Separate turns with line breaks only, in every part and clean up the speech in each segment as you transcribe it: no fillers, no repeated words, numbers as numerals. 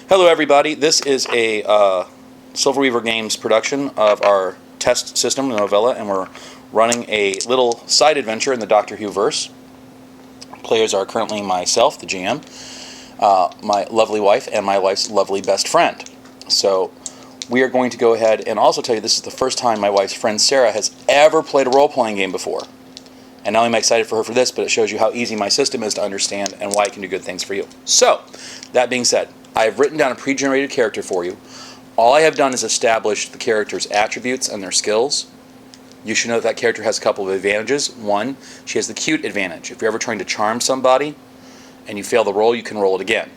Hello, everybody. This is a Silver Weaver Games production of our test system, the novella, and we're running a little side adventure in the Doctor Who verse. Players are currently myself, the GM, my lovely wife, and my wife's lovely best friend. So we are going to go ahead and also tell you this is the first time my wife's friend Sarah has ever played a role-playing game before. And not only am I excited for her for this, but it shows you how easy my system is to understand and why it can do good things for you. So, that being said, I have written down a pre-generated character for you. All I have done is establish the character's attributes and their skills. You should know that that character has a couple of advantages. One, she has the cute advantage. If you're ever trying to charm somebody and you fail the roll, you can roll it again.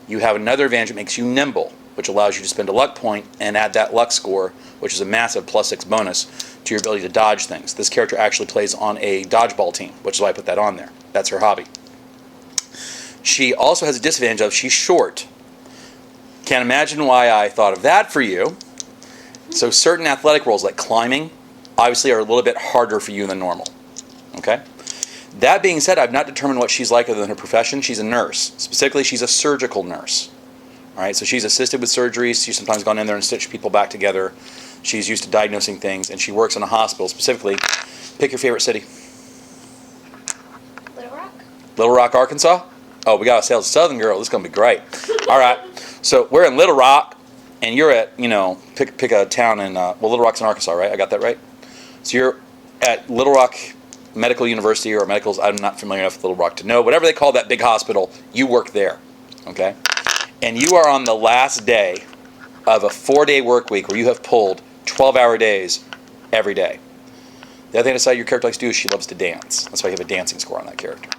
You have another advantage that makes you nimble, which allows you to spend a luck point and add that luck score, which is a massive +6 bonus, to your ability to dodge things. This character actually plays on a dodgeball team, which is why I put that on there. That's her hobby. She also has a disadvantage of she's short. Can't imagine why I thought of that for you. So certain athletic roles like climbing obviously are a little bit harder for you than normal. Okay? That being said, I've not determined what she's like other than her profession. She's a nurse. Specifically, she's a surgical nurse. All right, so she's assisted with surgeries. She's sometimes gone in there and stitched people back together. She's used to diagnosing things, and she works in a hospital. Specifically, pick your favorite city.
Little Rock.
Little Rock, Arkansas? Oh, we got a Southern girl. This is going to be great. All right, so we're in Little Rock, and you're at, pick a town in, Little Rock's in Arkansas, right? I got that right? So you're at Little Rock Medical University or Medicals. I'm not familiar enough with Little Rock to know. Whatever they call that big hospital, you work there, okay? And you are on the last day of a 4-day work week where you have pulled 12-hour days every day. The other thing I decided your character likes to do is she loves to dance. That's why you have a dancing score on that character.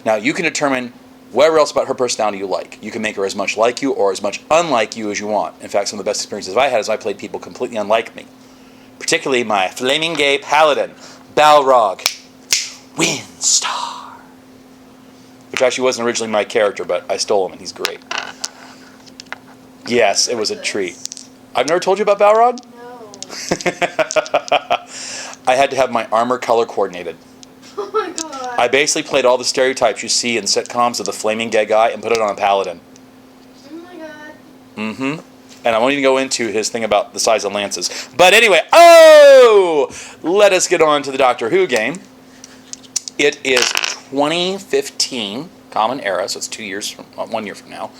Now, you can determine whatever else about her personality you like. You can make her as much like you or as much unlike you as you want. In fact, some of the best experiences I had is I played people completely unlike me. Particularly my flaming gay paladin, Balrog, Windstar. Which actually wasn't originally my character, but I stole him and he's great. Yes, it was a treat. I've never told you about Balrog?
No.
I had to have my armor color coordinated.
Oh my god.
I basically played all the stereotypes you see in sitcoms of the flaming gay guy and put it on a paladin.
Oh my god.
Mm-hmm. And I won't even go into his thing about the size of lances. But anyway, let us get on to the Doctor Who game. It is 2015 Common Era, so it's 1 year from now.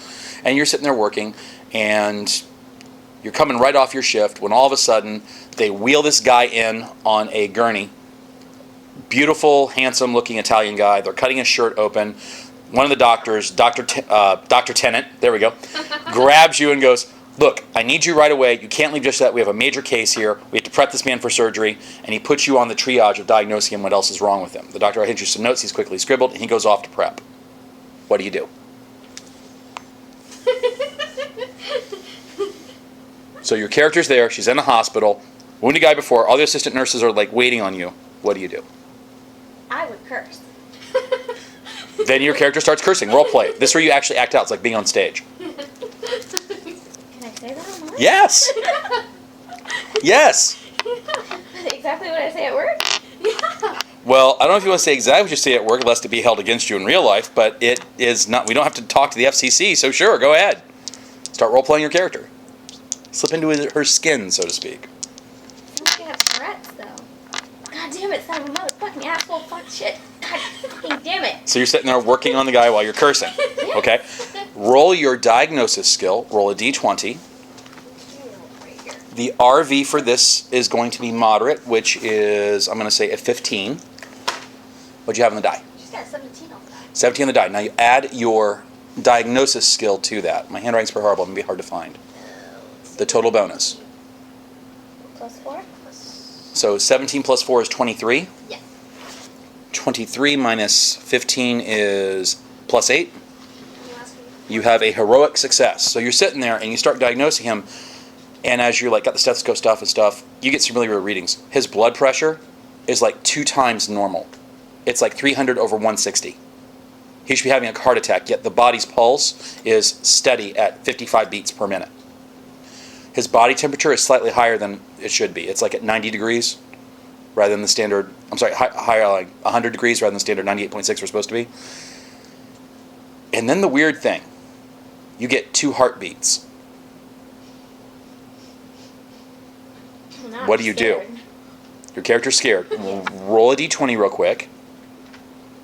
And you're sitting there working, and you're coming right off your shift when all of a sudden they wheel this guy in on a gurney. Beautiful, handsome-looking Italian guy. They're cutting his shirt open. One of the doctors, Dr. Tennant, there we go, grabs you and goes, "Look, I need you right away. You can't leave just that. We have a major case here. We have to prep this man for surgery." And he puts you on the triage of diagnosing him what else is wrong with him. The doctor hands you some notes. He's quickly scribbled, and he goes off to prep. What do you do? So your character's there. She's in the hospital. Wounded guy before. All the assistant nurses are like waiting on you. What do you do?
I would curse.
Then your character starts cursing. Role play. This is where you actually act out. It's like being on stage.
Can I say that online?
Yes. Yes.
Exactly what I say at work? Yeah.
Well, I don't know if you want to say exactly what you say at work, lest it be held against you in real life, but it is not. We don't have to talk to the FCC, so sure, go ahead. Start role playing your character. Slip into her skin, so to speak.
Sounds like you have threats, though. God damn it, son of a motherfucking asshole, fuck shit. God fucking damn it.
So you're sitting there working on the guy while you're cursing. Okay? Roll your diagnosis skill. Roll a d20. The RV for this is going to be moderate, which is, I'm going to say, a 15. What'd you have on the die?
She's got 17 on the die.
17 on the die. Now you add your diagnosis skill to that. My handwriting's pretty horrible. It's going to be hard to find. The total bonus.
Plus 4?
So 17 plus 4 is 23.
Yeah.
23 minus 15 is plus 8. You have a heroic success. So you're sitting there and you start diagnosing him, and as you're like got the stethoscope stuff, you get some really real readings. His blood pressure is like 2 times normal. It's like 300 over 160. He should be having a heart attack, yet the body's pulse is steady at 55 beats per minute. His body temperature is slightly higher than it should be. It's like at 90 degrees rather than the standard, higher, like 100 degrees rather than the standard 98.6 we're supposed to be. And then the weird thing, you get 2 heartbeats.
Now
What
I'm
do you
scared.
do? Your character's scared.
Yeah.
Roll a d20 real quick.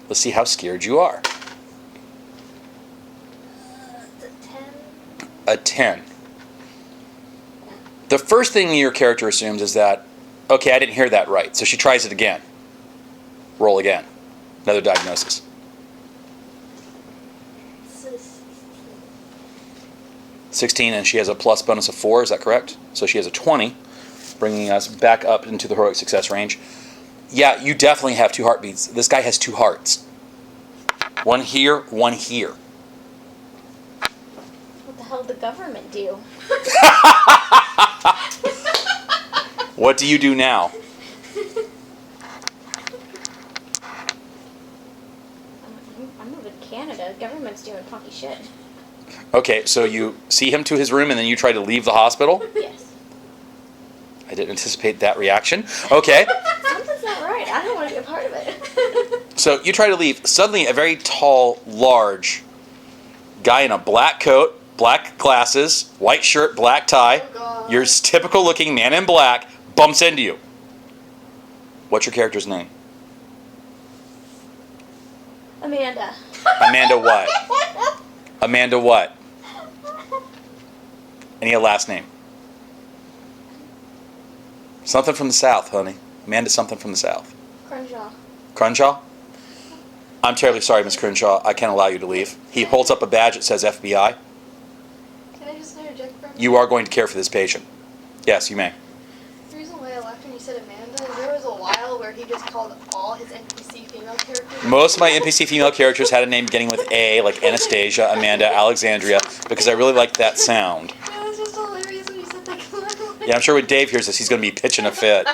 Let's see how scared you are.
It's a 10.
A 10. The first thing your character assumes is that, okay, I didn't hear that right. So she tries it again. Roll again. Another diagnosis.
This is
16, and she has a plus bonus of 4. Is that correct? So she has a 20, bringing us back up into the heroic success range. Yeah, you definitely have 2 heartbeats. This guy has 2 hearts. One here, one here.
What the hell did the government do?
What do you do now?
I'm moving to Canada. The government's doing funky shit.
Okay, so you see him to his room and then you try to leave the hospital?
Yes.
I didn't anticipate that reaction. Okay.
Something's not right. I don't want to be a part of it.
So you try to leave. Suddenly, a very tall, large guy in a black coat, black glasses, white shirt, black tie,
Oh, God.
your typical looking man in black, bumps into you. What's your character's name?
Amanda.
Amanda what? Amanda what? Any last name? Something from the South, honey. Amanda something from the South.
Crenshaw.
Crenshaw? I'm terribly sorry, Miss Crenshaw. I can't allow you to leave. He holds up a badge that says FBI.
Can I just interject for a minute?
You are going to care for this patient. Yes, you may.
The reason why I laughed when you said Amanda is there was a while where he just called all his NPC female characters.
Most of my NPC female characters had a name beginning with A, like Anastasia, Amanda, Alexandria, because I really liked that sound.
It was just hilarious when you said that. 'Cause I'm like-
Yeah, I'm sure when Dave hears this, he's going to be pitching a fit.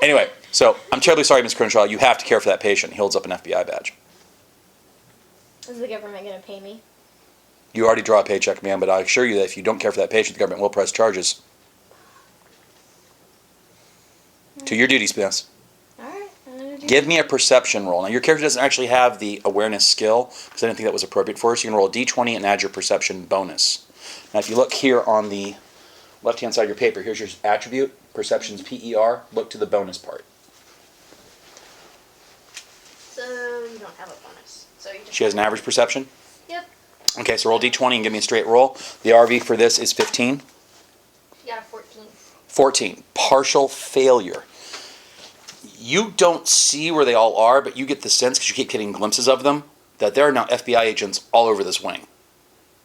Anyway, so I'm terribly sorry, Miss Crenshaw. You have to care for that patient. He holds up an FBI badge.
Is the government going to pay me?
You already draw a paycheck, man, but I assure you that if you don't care for that patient, the government will press charges. To your duties, Miss.
Alright. I'm going to do
Give me a perception roll. Now, your character doesn't actually have the awareness skill, because I didn't think that was appropriate for us. You can roll a d20 and add your perception bonus. Now, if you look here on the left-hand side of your paper, here's your attribute, perception's PER. Look to the bonus part.
So you don't have a bonus. So you just
She has an average perception?
Yep.
Okay, so roll d20 and give me a straight roll. The RV for this is 15.
You got a 14.
14. Partial failure. You don't see where they all are, but you get the sense, because you keep getting glimpses of them, that there are now FBI agents all over this wing.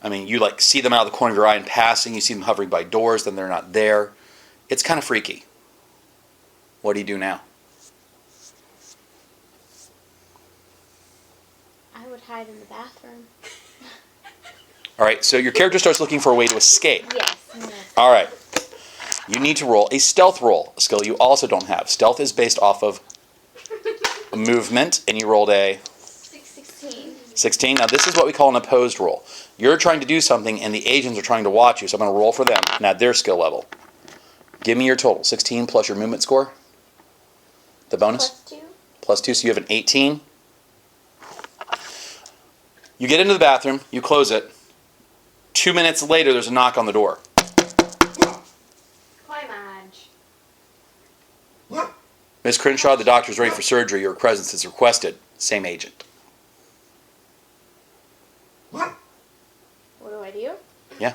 I mean, you like see them out of the corner of your eye in passing. You see them hovering by doors, then they're not there. It's kind of freaky. What do you do now?
I would hide in the bathroom.
All right, so your character starts looking for a way to escape.
Yes. Yes.
All right. You need to roll a stealth roll, a skill you also don't have. Stealth is based off of movement, and you rolled a
16.
16. Now, this is what we call an opposed roll. You're trying to do something, and the agents are trying to watch you, so I'm going to roll for them and add their skill level. Give me your total. 16 plus your movement score. The bonus?
Plus 2.
Plus 2, so you have an 18. You get into the bathroom, you close it. 2 minutes later, there's a knock on the door.
Hi, Madge.
Miss Crenshaw, the doctor's ready for surgery. Your presence is requested. Same agent.
What do I do?
Yeah.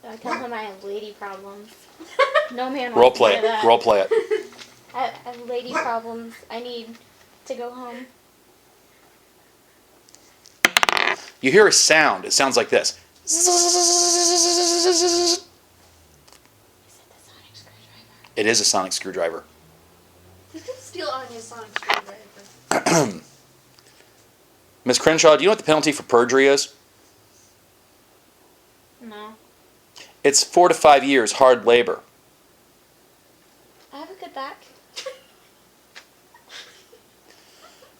I tell him I have lady problems. No man
Role
wants to
play
hear
it.
that.
Role play it.
I have lady problems. I need to go home.
You hear a sound. It sounds like this.
Is it the sonic screwdriver?
It is a sonic screwdriver.
You can steal Anya's sonic screwdriver.
Miss Crenshaw, do you know what the penalty for perjury is?
No.
It's 4 to 5 years hard labor.
I have a good back.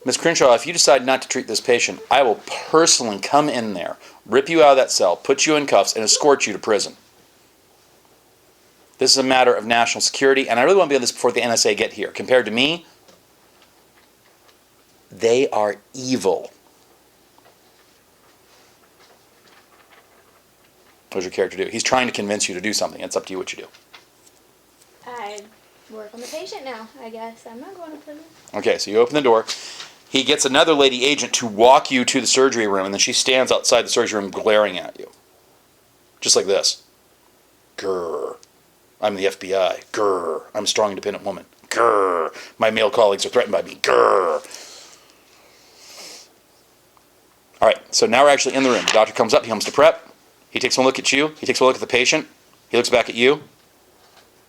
Miss Crenshaw, if you decide not to treat this patient, I will personally come in there, rip you out of that cell, put you in cuffs, and escort you to prison. This is a matter of national security, and I really want to be on this before the NSA get here. Compared to me, they are evil. What does your character do? He's trying to convince you to do something. It's up to you what you do.
I work on the patient now, I guess. I'm not going to prison.
Okay, so you open the door. He gets another lady agent to walk you to the surgery room, and then she stands outside the surgery room glaring at you. Just like this. Grrr. I'm the FBI. Grrr. I'm a strong, independent woman. Grrr. My male colleagues are threatened by me. Grrr. All right, so now we're actually in the room. The doctor comes up. He comes to prep. He takes one look at you. He takes one look at the patient. He looks back at you.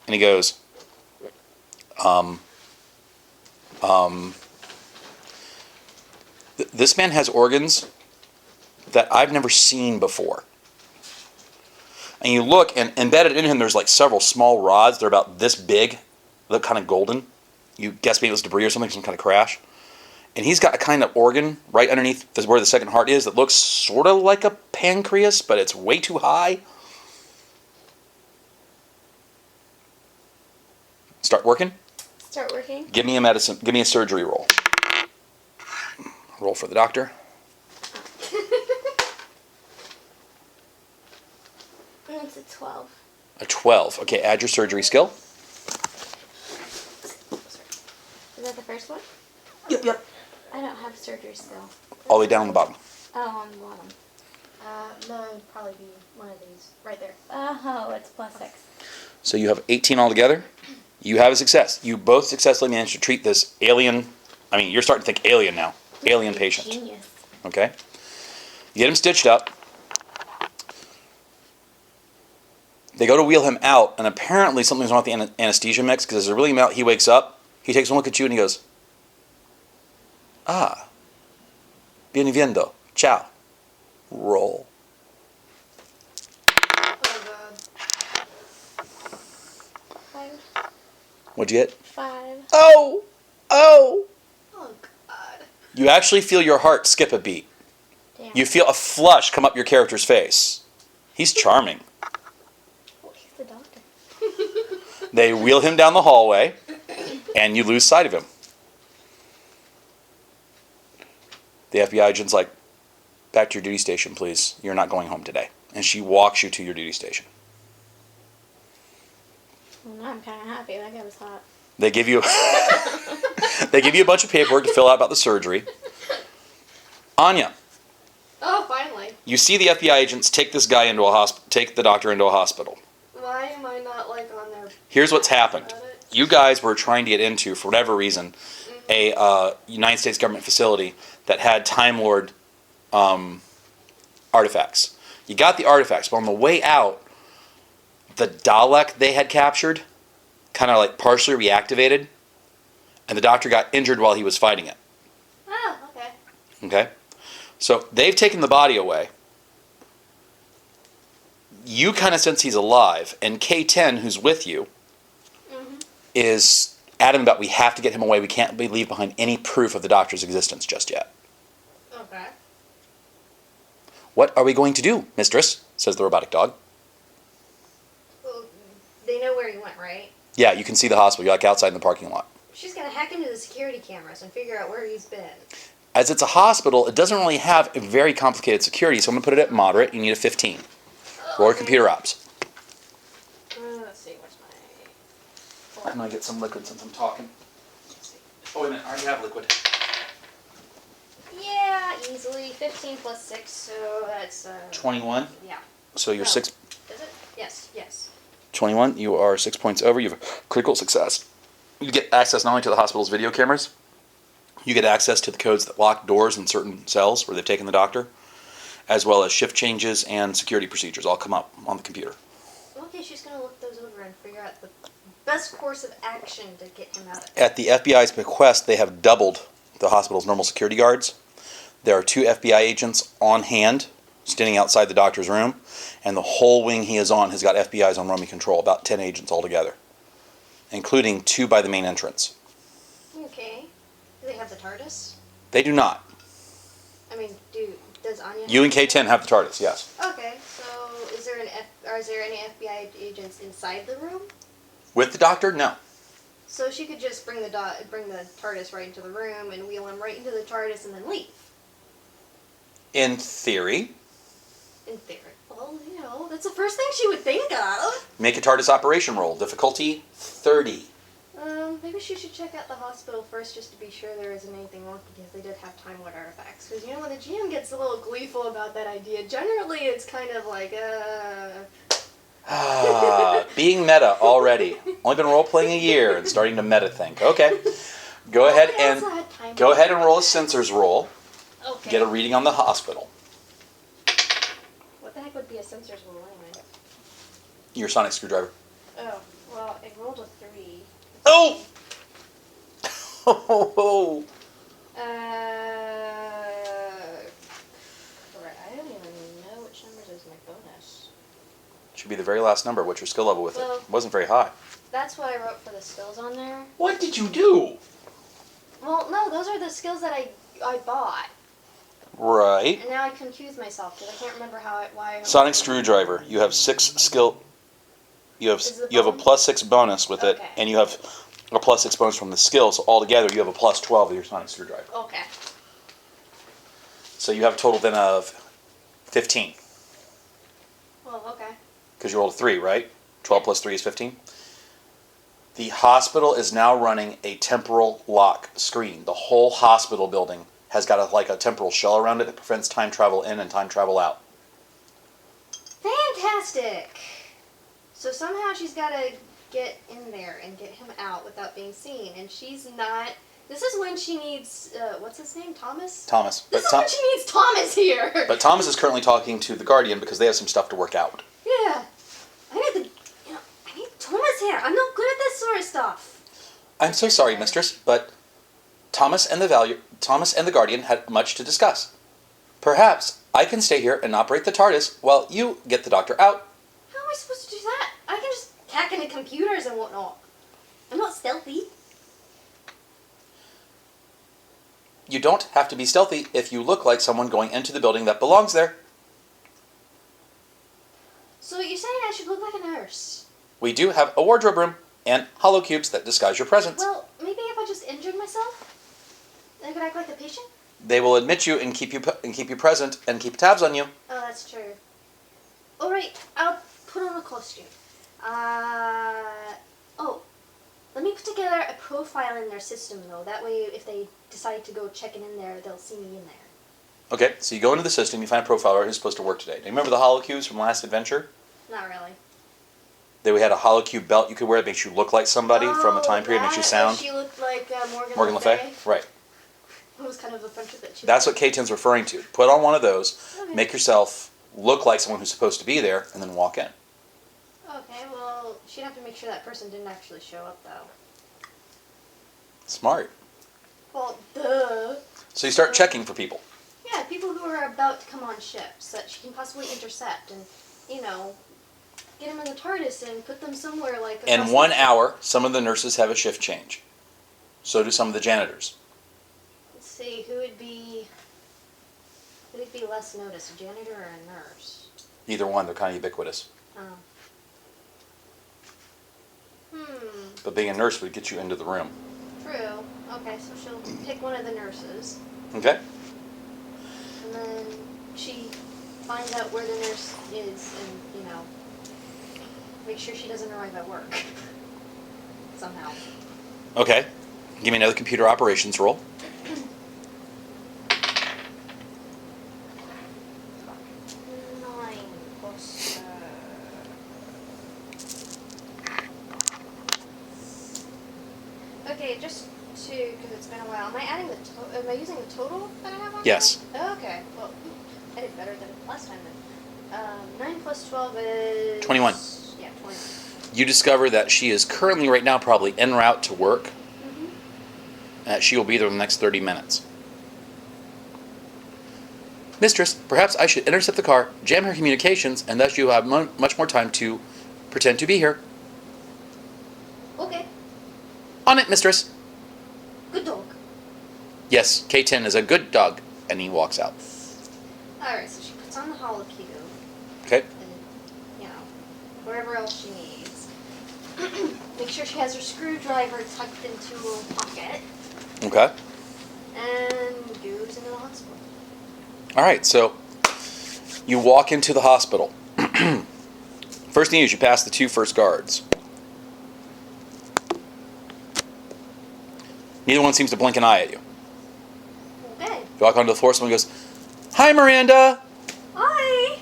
And he goes, this man has organs that I've never seen before. And you look, and embedded in him, there's like several small rods. They're about this big. They look kind of golden. You guess maybe it was debris or something, some kind of crash. And he's got a kind of organ right underneath where the second heart is that looks sort of like a pancreas, but it's way too high. Start working.
Start working.
Give me a surgery roll. Roll for the doctor.
It's a 12.
A 12. Okay, add your surgery skill.
Is that the first one?
Yep.
I don't have surgery skill.
All the way down on the bottom.
Oh, on the bottom.
No, it'd probably be one of these right there.
Oh, it's +6.
So you have 18 altogether. You have a success. You both successfully managed to treat this alien. I mean, you're starting to think alien now. Alien patient.
Genius.
Okay. You get him stitched up. They go to wheel him out, and apparently something's wrong with the anesthesia mix, because as they're wheeling him out, he wakes up, he takes one look at you, and he goes, "Ah, bienvenido, ciao, roll."
Oh god.
5.
What'd you get?
5.
Oh!
Oh god.
You actually feel your heart skip a beat.
Damn.
You feel a flush come up your character's face. He's charming.
Oh, he's the doctor.
They wheel him down the hallway, and you lose sight of him. The FBI agent's like, "Back to your duty station, please. You're not going home today." And she walks you to your duty station.
Well, now I'm kind of happy. That guy was hot.
They give you a bunch of paperwork to fill out about the surgery. Anya,
Oh, finally.
you see the FBI agents take this guy into a hospital, take the doctor into a hospital.
Why am I not like on there?
Here's what's happened.
About it?
You guys were trying to get into, for whatever reason, a United States government facility that had Time Lord artifacts. You got the artifacts, but on the way out, the Dalek they had captured kind of like partially reactivated, and the doctor got injured while he was fighting it.
Oh, okay.
Okay? So they've taken the body away. You kind of sense he's alive, and K10, who's with you, is adamant about, we have to get him away. We can't leave behind any proof of the doctor's existence just yet.
Okay.
"What are we going to do, mistress?" says the robotic dog.
Well, they know where he went, right?
Yeah, you can see the hospital. You're like outside in the parking lot.
She's gonna hack into the security cameras and figure out where he's been.
As it's a hospital, it doesn't really have a very complicated security, so I'm going to put it at moderate. You need a 15. Roll your computer ops.
Let's see, where's my...
I'm going to get some liquid since I'm talking. Oh, wait a minute. I already have liquid.
Yeah, easily. 15 plus 6, so that's...
21.
Yeah.
So you're
No.
6...
Is it? Yes.
21. You are 6 points over. You have a critical success. You get access not only to the hospital's video cameras, you get access to the codes that lock doors in certain cells where they've taken the doctor, as well as shift changes and security procedures all come up on the computer.
Okay, she's gonna look those over and figure out the best course of action to get him out of it.
At the FBI's bequest, they have doubled the hospital's normal security guards. There are 2 FBI agents on hand, standing outside the doctor's room, and the whole wing he is on has got FBI's on roaming control, about 10 agents altogether, including 2 by the main entrance.
Okay. Do they have the TARDIS?
They do not.
I mean, does Anya...
You and K10 have the TARDIS, yes.
Okay, so is there any FBI agents inside the room?
With the doctor? No.
So she could just bring the TARDIS right into the room and wheel him right into the TARDIS and then leave.
In theory.
In theory. Well, that's That's the first thing she would think of.
Make a TARDIS operation roll. Difficulty 30.
Maybe she should check out the hospital first just to be sure there isn't anything wrong because they did have Time Lord artifacts. Because, when the GM gets a little gleeful about that idea, generally it's kind of like,
Being meta already. Only been role-playing a year and starting to meta think. Okay. Go ahead and roll a sensors roll.
Okay.
Get a reading on the hospital.
What the heck would be a sensors roll anyway?
Your sonic screwdriver.
Oh, well, it rolled a 3.
Oh! Oh!
Alright, I don't even know which numbers is my bonus.
Should be the very last number. What's your skill level with
Well,
it? Wasn't very high.
That's what I wrote for the skills on there.
What did you do?
Well, no, those are the skills that I bought.
Right.
And now I confuse myself because I can't remember why.
Sonic screwdriver. You have 6 skill. You have
Is the
a
bonus?
+6 bonus with it,
Okay.
and you have a +6 bonus from the skill. So altogether, you have a +12 with your sonic screwdriver.
Okay.
So you have a total then of 15.
Well, okay.
Because you rolled a 3, right? 12 plus 3 is 15. The hospital is now running a temporal lock screen. The whole hospital building has got a temporal shell around it that prevents time travel in and time travel out.
Fantastic. So somehow she's got to get in there and get him out without being seen, and she's not. This is when she needs. What's his name? Thomas.
Thomas.
This is when she needs Thomas here.
But Thomas is currently talking to the Guardian because they have some stuff to work out.
Yeah. I need Thomas here. I'm not good at this sort of stuff.
I'm so sorry, mistress, but Thomas and the Guardian had much to discuss. Perhaps I can stay here and operate the TARDIS while you get the Doctor out.
How am I supposed to do that? I can just hack into computers and whatnot. I'm not stealthy.
You don't have to be stealthy if you look like someone going into the building that belongs there.
So you're saying I should look like a nurse?
We do have a wardrobe room and hollow cubes that disguise your presence.
Well, maybe if I just injured myself, then I could act like a patient?
They will admit you and keep you present and keep tabs on you.
Oh, that's true. Alright, I'll put on a costume. Let me put together a profile in their system, though. That way, if they decide to go checking in there, they'll see me in there.
Okay, so you go into the system, you find a profiler who's supposed to work today. Do you remember the hollow cubes from last adventure?
Not really.
We had a hollow cube belt you could wear that makes you look like somebody from a time period, makes you sound.
She looked like
Morgan Le Fay? Right.
It was kind of a friendship that she.
That's what K-10's referring to. Put on one of those,
Okay.
make yourself look like someone who's supposed to be there, and then walk in.
Okay, well, she'd have to make sure that person didn't actually show up, though.
Smart.
Well, duh.
So you start checking for people.
Yeah, people who are about to come on ships that she can possibly intercept and, get them in the TARDIS and put them somewhere like.
In 1 hour, some of the nurses have a shift change. So do some of the janitors.
Let's see, who would be less noticed, a janitor or a nurse?
Either one, they're kind of ubiquitous.
Oh.
But being a nurse would get you into the room.
True. Okay, so she'll pick one of the nurses,
Okay?
and then she finds out where the nurse is and, make sure she doesn't arrive at work. Somehow.
Okay. Give me another computer operations roll.
9 plus, Okay, just because it's been a while. Am I adding am I using the total that I have on
Yes.
there? Okay, well, I did better than last time then. 9 plus 12 is...
21.
Yeah, 21.
You discover that she is currently right now probably en route to work. She will be there in the next 30 minutes. Mistress, perhaps I should intercept the car, jam her communications, and thus you have much more time to pretend to be here.
Okay,
On it, mistress.
good dog.
Yes, K-10 is a good dog. And he walks out.
Alright, so she puts on the holocube
Okay?
and, wherever else she needs. Make sure she has her screwdriver tucked into a pocket.
Okay.
And goes into the hospital.
All right, so you walk into the hospital. First thing you do is you pass the 2 first guards. Neither one seems to blink an eye at you.
Okay.
You walk onto the floor, someone goes, "Hi, Miranda!"
Hi.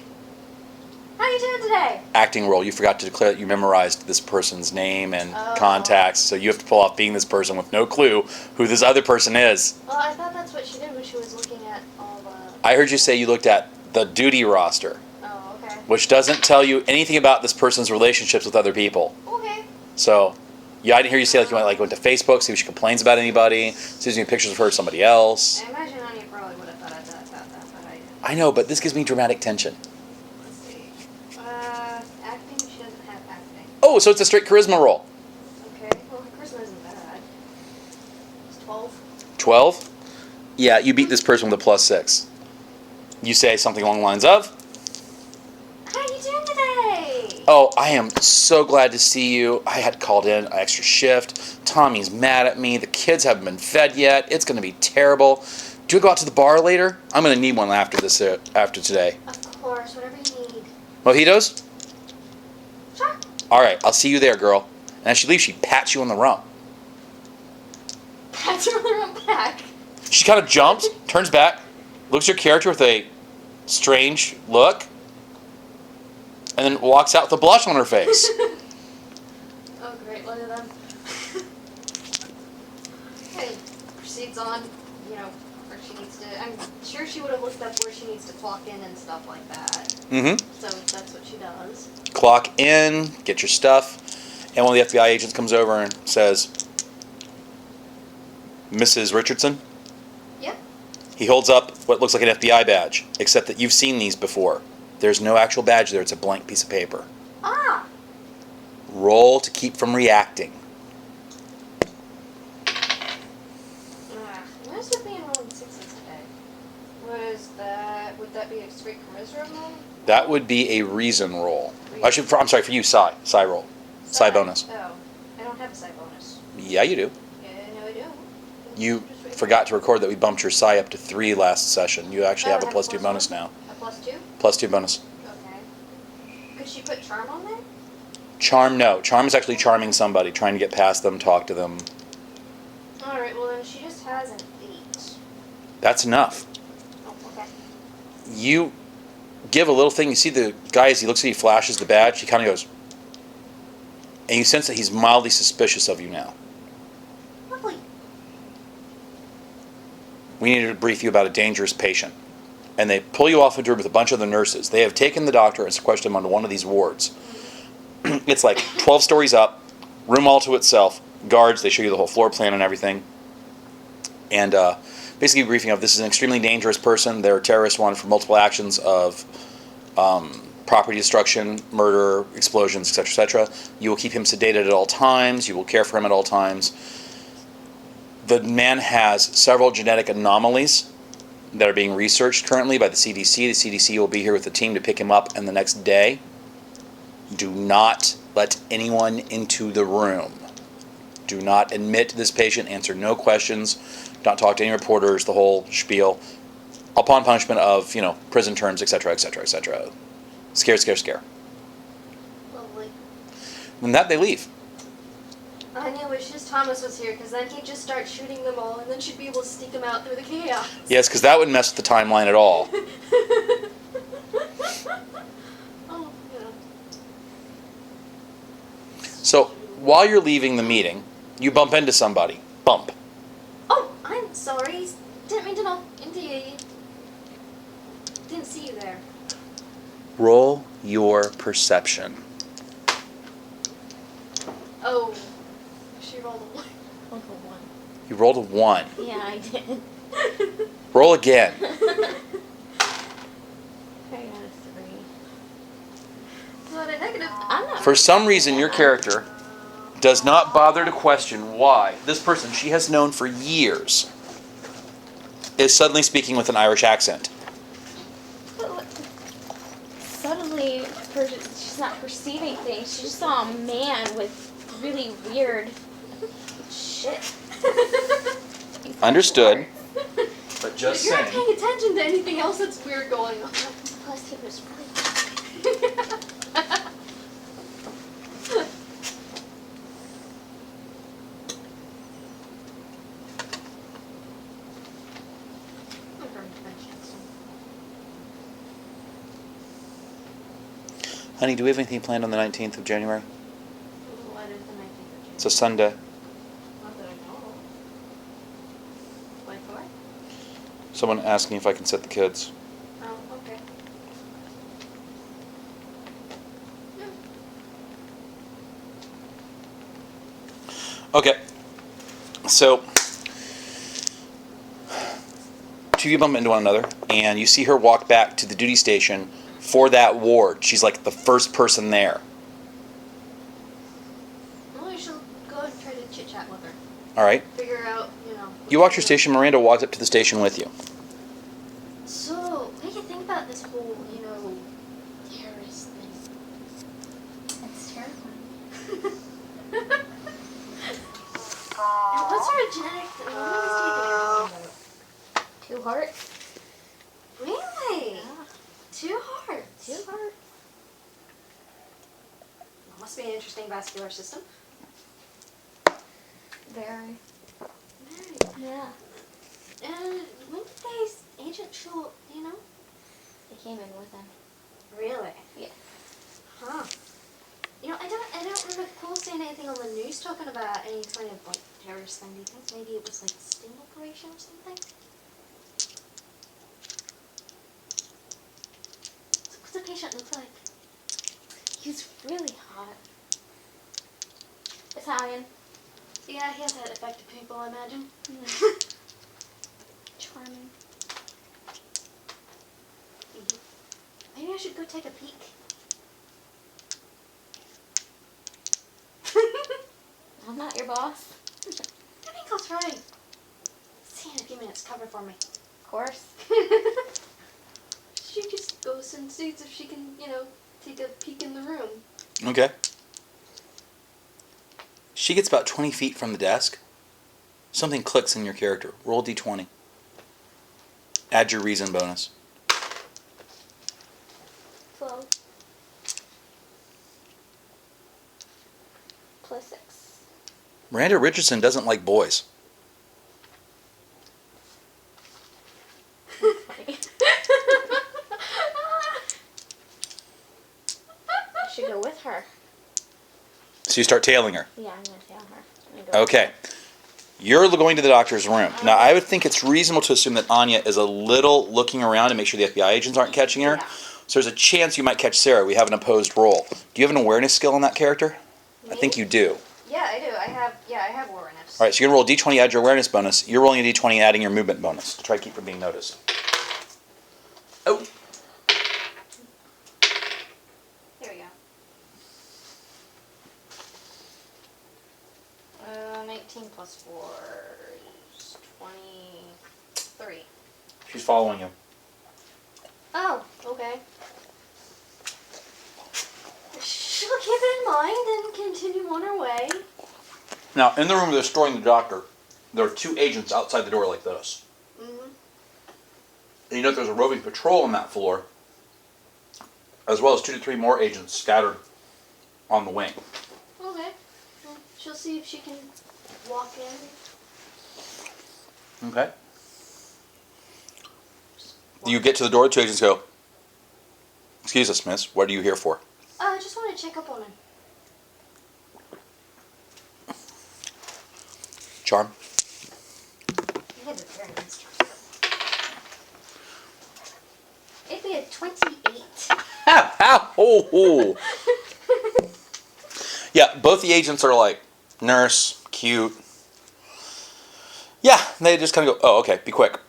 How you doing today?
Acting role. You forgot to declare that you memorized this person's name and
Oh.
contacts, so you have to pull off being this person with no clue who this other person is.
Well, I thought that's what she did when she was looking at all the...
I heard you say you looked at the duty roster,
Oh, okay.
which doesn't tell you anything about this person's relationships with other people.
Okay.
So, yeah, I didn't hear you say like you went to Facebook, see if she complains about anybody, sees any pictures of her or somebody else.
I imagine Anya probably would have thought about that, but I...
I know, but this gives me dramatic tension.
Let's see. Acting? She doesn't have acting.
Oh, so it's a straight charisma roll.
Okay. Well, her charisma isn't bad. It's 12.
12? Yeah, you beat this person with a +6. You say something along the lines of,
How are you doing today?
"Oh, I am so glad to see you. I had called in an extra shift. Tommy's mad at me. The kids haven't been fed yet. It's going to be terrible. Do you go out to the bar later? I'm going to need one after today.
Of course, whatever you need.
Mojitos?
Sure.
All right, I'll see you there, girl." And as she leaves, she pats you on the rump.
Pat her on the rump back.
She kind of jumps, turns back, looks at your character with a strange look, and then walks out with a blush on her face.
Oh, great. Look at them. Okay. Proceeds on, where she needs to... I'm sure she would have looked up where she needs to clock in and stuff like that.
Mm-hmm.
So that's what she does.
Clock in, get your stuff, and one of the FBI agents comes over and says, "Mrs. Richardson?"
Yep.
He holds up what looks like an FBI badge, except that you've seen these before. There's no actual badge there, it's a blank piece of paper.
Ah!
Roll to keep from reacting.
What is with being rolling 6s today? What is that? Would that be a straight charisma roll?
That would be a reason roll. I'm sorry, for you, Psi roll. Psi bonus.
Oh, I don't have a psi bonus.
Yeah, you do.
Yeah, no, I don't.
You forgot to record that we bumped your Psi up to 3 last session. You actually have a +2 bonus now.
A +2?
+2 bonus.
Okay. Could she put charm on there?
Charm, no. Charm is actually charming somebody, trying to get past them, talk to them.
Alright, well then she just has an 8.
That's enough.
Oh, okay.
You give a little thing. You see the guy as he looks at you, flashes the badge. He kind of goes, and you sense that he's mildly suspicious of you now.
Lovely.
We need to brief you about a dangerous patient. And they pull you off into a room with a bunch of the nurses. They have taken the doctor and sequestered him onto one of these wards. It's like 12 stories up, room all to itself, guards, they show you the whole floor plan and everything. And basically briefing of this is an extremely dangerous person. They're a terrorist wanted for multiple actions of property destruction, murder, explosions, etc., etc. You will keep him sedated at all times. You will care for him at all times. The man has several genetic anomalies that are being researched currently by the CDC. The CDC will be here with the team to pick him up in the next day. Do not let anyone into the room. Do not admit this patient. Answer no questions. Don't talk to any reporters. The whole spiel. Upon punishment of, prison terms, etc., etc., etc. Scare, scare, scare.
Lovely.
When that, they leave.
I wish his Thomas was here, because then he'd just start shooting them all, and then she'd be able to sneak them out through the chaos.
Yes, because that wouldn't mess with the timeline at all.
Oh, yeah.
So, while you're leaving the meeting, you bump into somebody. Bump.
Oh, I'm sorry. Didn't mean to know. Didn't see you there.
Roll your perception.
Oh, she rolled a 1.
Look at one.
You rolled a 1.
Yeah, I did.
Roll again.
I got a 3.
Not a negative.
I'm not.
For some reason, your character does not bother to question why this person she has known for years is suddenly speaking with an Irish accent.
Suddenly, she's not perceiving things. She just saw a man with really weird shit.
Understood. But
If
just
you're not
saying.
paying attention to anything else that's weird going on.
Plus, he was really
Honey, do we have anything planned on the 19th of January?
What is the 19th?
It's a Sunday.
Not that I know of. What for?
Someone asking if I can set the kids.
Oh, okay.
Okay. So, two of you bump into one another, and you see her walk back to the duty station for that ward. She's like the first person there.
Well, we should go and try to chit chat with her.
All right.
Figure out,
You walk to your station. Miranda walks up to the station with you.
So, what do you think about this whole, terrorist thing?
It's terrifying.
And what's her genetic? What was taking her?
2 hearts.
Really?
Yeah.
2 hearts.
2 hearts.
Must be an interesting vascular system.
Very.
Very.
Yeah.
And when did these agents show?
They came in with him.
Really?
Yeah.
Huh. I don't recall seeing anything on the news talking about any kind of terrorist thing. Do you think maybe it was like a sting operation or something? So what's the patient look like?
He's really hot. Italian.
Yeah, he has that effect of people, I imagine.
Charming.
Maybe I should go take a peek.
I'm not your boss.
I think I'll try. See in a few minutes. Cover for me.
Of course.
She just goes and sees if she can, take a peek in the room.
Okay. She gets about 20 feet from the desk. Something clicks in your character. Roll d20. Add your reason bonus.
12. +6.
Miranda Richardson doesn't like boys.
Funny. I should go with her.
So you start tailing her.
Yeah, I'm gonna tail her. I'm gonna go with
Okay.
her.
You're going to the doctor's room. Now, I would think it's reasonable to assume that Anya is a little looking around to make sure the FBI agents aren't catching her.
Yeah.
So there's a chance you might catch Sarah. We have an opposed roll. Do you have an awareness skill on that character? I think you do.
Yeah, I do. I have awareness.
All right, so you're going to roll d20, add your awareness bonus. You're rolling a d20, adding your movement bonus to try to keep from being noticed. Oh.
Here we go. 19 plus 4 is 23.
She's following you.
Oh, okay. She'll keep it in mind and continue on her way.
Now, in the room they're storing the doctor, there are 2 agents outside the door like this.
Mm-hmm.
And you know there's a roving patrol on that floor, as well as 2 to 3 more agents scattered on the wing.
Okay. Well, she'll see if she can walk in.
Okay. You get to the door, 2 agents go, "Excuse us, miss, what are you here for?"
I just want to check up on him.
Charm?
You had a very nice charm. It'd be a 28.
Ha, ha, ho, ho. Yeah, both the agents are like, nurse, cute. Yeah, they just kind of go, "Oh, okay, be quick."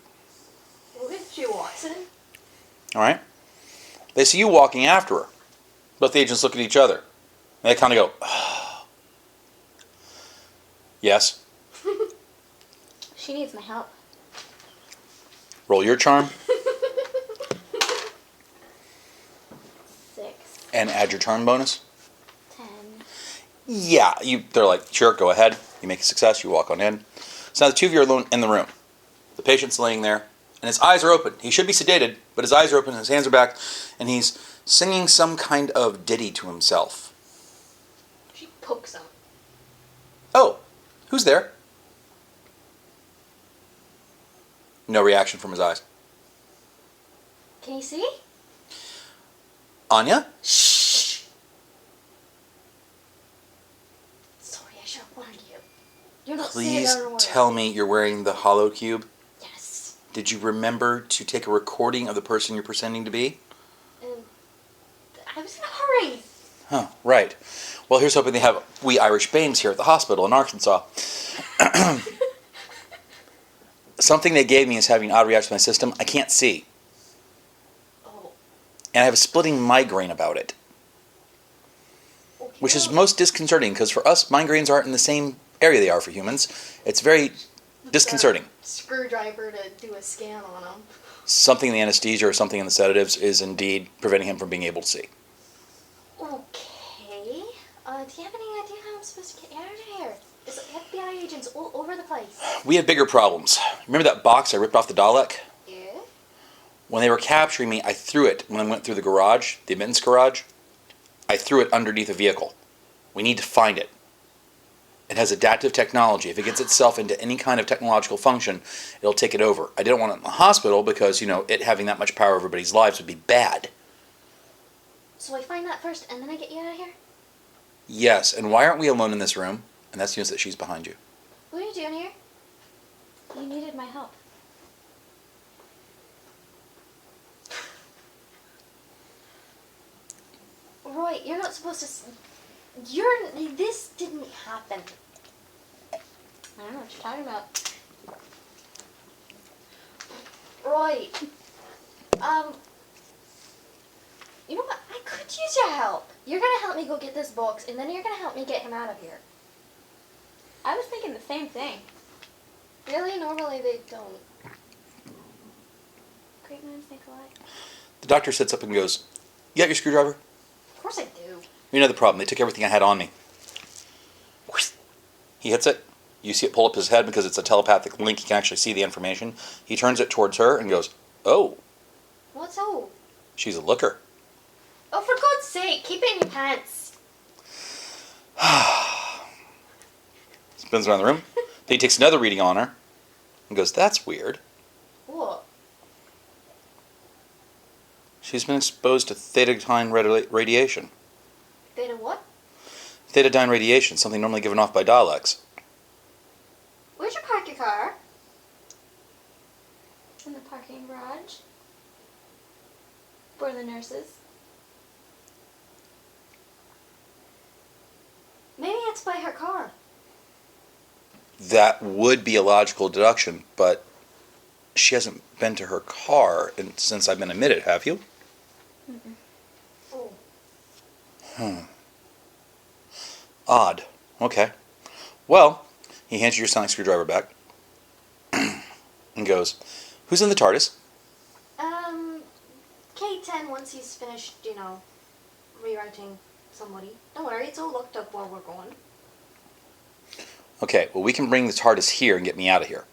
Okay, she walks in.
All right? They see you walking after her. Both the agents look at each other. And they kind of go, "Oh." Yes.
She needs my help.
Roll your charm
6.
and add your charm bonus.
10.
Yeah, they're like, "Sure, go ahead." You make a success, you walk on in. So now the 2 of you are alone in the room. The patient's laying there, and his eyes are open. He should be sedated, but his eyes are open, his hands are back, and he's singing some kind of ditty to himself.
She pokes him.
"Oh, who's there?" No reaction from his eyes.
Can you see?
"Anya?"
Shh! You're not
Please
sitting down
tell me you're wearing the hollow cube.
Yes.
Did you remember to take a recording of the person you're pretending to be?
And I was in a hurry.
Huh, right. Well, here's hoping they have wee Irish Banes here at the hospital in Arkansas. Something they gave me is having an odd reaction to my system. I can't see.
Oh.
And I have a splitting migraine about it.
Okay.
Which is most disconcerting, because for us, migraines aren't in the same area they are for humans. It's very disconcerting.
Screwdriver to do a scan on him.
Something in the anesthesia or something in the sedatives is indeed preventing him from being able to see.
Okay. Do you have any idea how I'm supposed to get out of here? There's FBI agents all over the place.
We had bigger problems. Remember that box I ripped off the Dalek?
Yeah?
When they were capturing me, I threw it when I went through the garage, the admittance garage. I threw it underneath a vehicle. We need to find it. It has adaptive technology. If it gets itself into any kind of technological function, it'll take it over. I didn't want it in the hospital because, you know, it having that much power over everybody's lives would be bad.
So I find that first and then I get you out of here?
Yes, and why aren't we alone in this room? And that's news that she's behind you.
What are you doing here?
You needed my help.
Roy, you're not supposed to... This didn't happen.
I don't know what you're talking about.
Roy. You know what? I could use your help. You're gonna help me go get this box, and then you're gonna help me get him out of here.
I was thinking the same thing.
Really? Normally they don't.
Great minds think alike.
The doctor sits up and goes, "You got your screwdriver?"
Of course I do.
You know the problem. They took everything I had on me. He hits it. You see it pull up his head because it's a telepathic link. He can actually see the information. He turns it towards her and goes, "Oh,
What's all?
she's a looker."
Oh, for God's sake, keep it in your pants.
Spins around the room. Then he takes another reading on her and goes, "That's weird.
What?
She's been exposed to theta-dyne radiation."
Theta what?
Theta-dyne radiation, something normally given off by Daleks.
Where'd you park your car?
In the parking garage. For the nurses.
Maybe it's by her car.
That would be a logical deduction, but she hasn't been to her car since I've been admitted, have you?
Mm-mm.
Oh.
Odd. Okay. Well, he hands you your sonic screwdriver back and goes, "Who's in the TARDIS?"
K10 once he's finished, rerouting somebody. Don't worry, it's all looked up while we're gone.
Okay, well, we can bring the TARDIS here and get me out of here.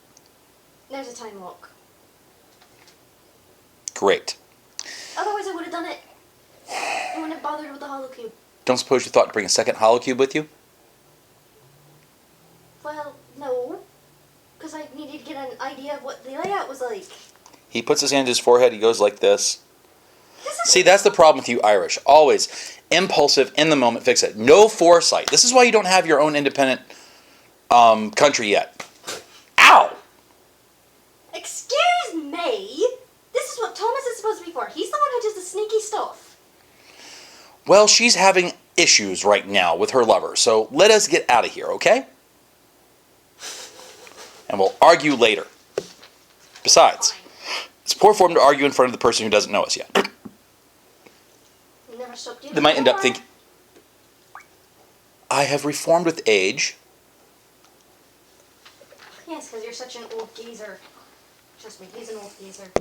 There's a time lock.
Great.
Otherwise I would have done it. I wouldn't have bothered with the holocube.
Don't suppose you thought to bring a second holocube with you?
Well, no. Because I needed to get an idea of what the layout was like.
He puts his hand to his forehead, he goes like this.
This is
See, that's the problem with you Irish. Always impulsive, in the moment, fix it. No foresight. This is why you don't have your own independent country yet. Ow!
Excuse me? This is what Thomas is supposed to be for. He's the one who does the sneaky stuff.
Well, she's having issues right now with her lover, so let us get out of here, okay? And we'll argue later. Besides, it's poor form to argue in front of the person who doesn't know us yet.
Never stopped you.
They might end up thinking, I have reformed with age.
Yes, because you're such an old geezer. Trust me, he's an old geezer.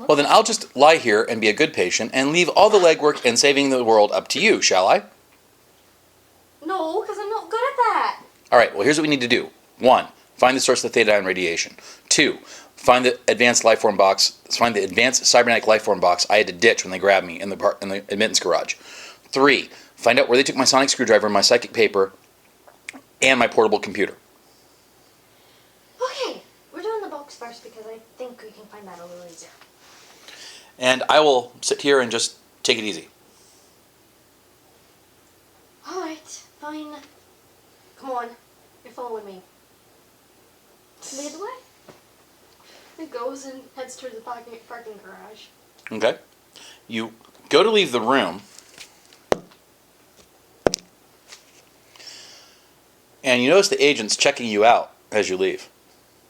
Well, then I'll just lie here and be a good patient and leave all the legwork and saving the world up to you, shall I?
No, because I'm not good at that.
All right, well, here's what we need to do. 1, find the source of the theta-dyne radiation. 2, find the advanced life form box. Find the advanced cybernetic life form box I had to ditch when they grabbed me in the admittance garage. 3, find out where they took my sonic screwdriver, my psychic paper, and my portable computer.
Okay, we're doing the box first because I think we can find that a little easier.
And I will sit here and just take it easy.
Alright, Fine. Come on. You're following me.
Lead the way.
It goes and heads towards the parking garage.
Okay. You go to leave the room, and you notice the agent's checking you out as you leave.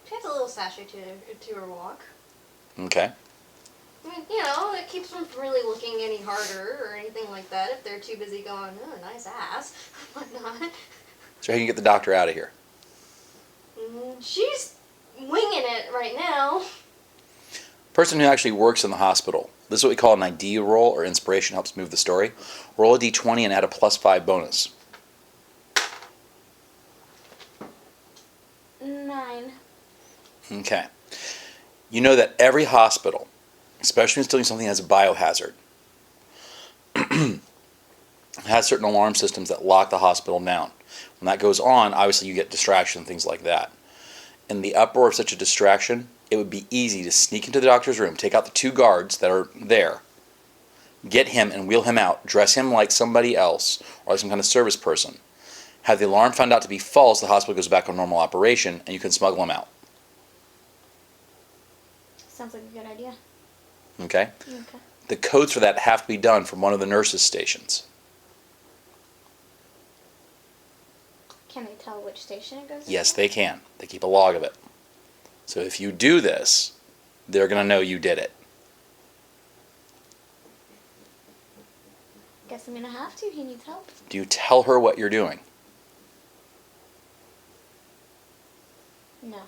She has a little sachet to her walk.
Okay.
I mean, you know, it keeps them from really looking any harder or anything like that if they're too busy going, oh, nice ass, whatnot.
So how can you get the doctor out of here?
She's winging it right now.
Person who actually works in the hospital. This is what we call an ID roll, or inspiration helps move the story. Roll a d20 and add a +5 bonus.
9.
Okay. You know that every hospital, especially when it's doing something that's a biohazard, has certain alarm systems that lock the hospital down. When that goes on, obviously you get distraction and things like that. In the uproar of such a distraction, it would be easy to sneak into the doctor's room, take out the 2 guards that are there, get him and wheel him out, dress him like somebody else or like some kind of service person. Have the alarm found out to be false, the hospital goes back on normal operation, and you can smuggle him out.
Sounds like a good idea.
Okay?
Okay.
The codes for that have to be done from one of the nurses' stations.
Can they tell which station it goes to?
Yes, they can. They keep a log of it. So if you do this, they're going to know you did it.
Guess I'm gonna have to. He needs help.
Do you tell her what you're doing?
No.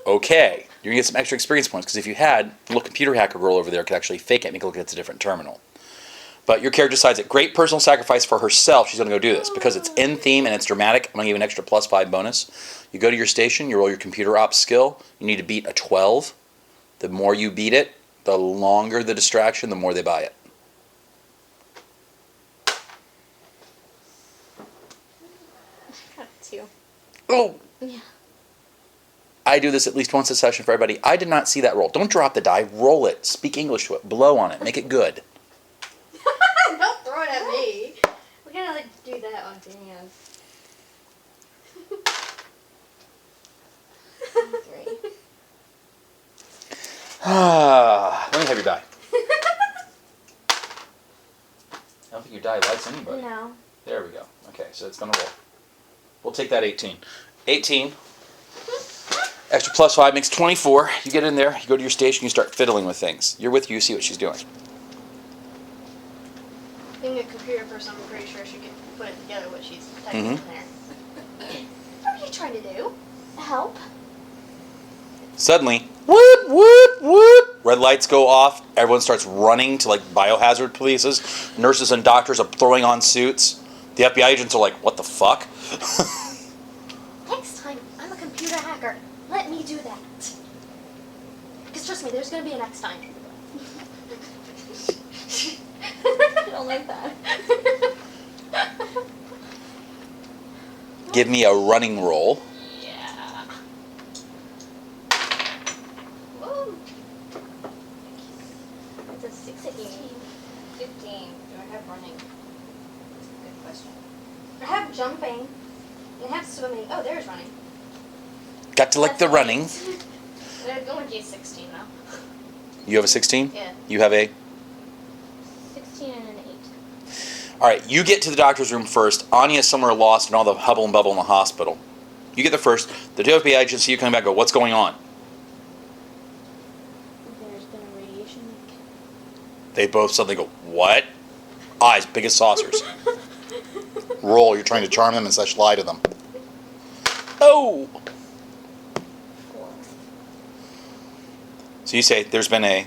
Okay. You're going to get some extra experience points, because if you had, the little computer hacker girl over there could actually fake it and make it look like it's a different terminal. But your character decides that great personal sacrifice for herself, she's going to go do this. Because it's in theme and it's dramatic, I'm going to give you an extra +5 bonus. You go to your station, you roll your computer ops skill. You need to beat a 12. The more you beat it, the longer the distraction, the more they buy it.
Got 2.
Oh!
Yeah.
I do this at least once a session for everybody. I did not see that roll. Don't drop the die. Roll it. Speak English to it. Blow on it. Make it good.
Don't throw it at me. We're gonna like do that on Dan.
3.
Let me have your die. I don't think your die likes anybody.
No.
There we go. Okay, so it's going to roll. We'll take that 18. 18. Extra +5 makes 24. You get in there, you go to your station, you start fiddling with things. You're with you see what she's doing.
Being a computer person, I'm pretty sure she can put it together what she's typing in there. What are you trying to do?
Help.
Suddenly, whoop, whoop, whoop, red lights go off. Everyone starts running to like biohazard places. Nurses and doctors are throwing on suits. The FBI agents are like, what the fuck?
Next time, I'm a computer hacker. Let me do that. Because trust me, there's gonna be a next time.
I don't like that.
Give me a running roll.
Yeah. Whoa. It's a 16. 15. Do I have running? That's a good question. I have jumping. I have swimming. Oh, there's running.
Got to like the running.
They're going G16 now.
You have a 16?
Yeah.
You have a...
16 and an 8.
All right, you get to the doctor's room first. Anya's somewhere lost in all the hubble and bubble in the hospital. You get there first. The FBI agents see you coming back and go, what's going on?
There's been a radiation leak.
They both suddenly go, what? Eyes big as saucers. Roll, you're trying to charm them and such lie to them. Oh!
4.
So you say, there's been a...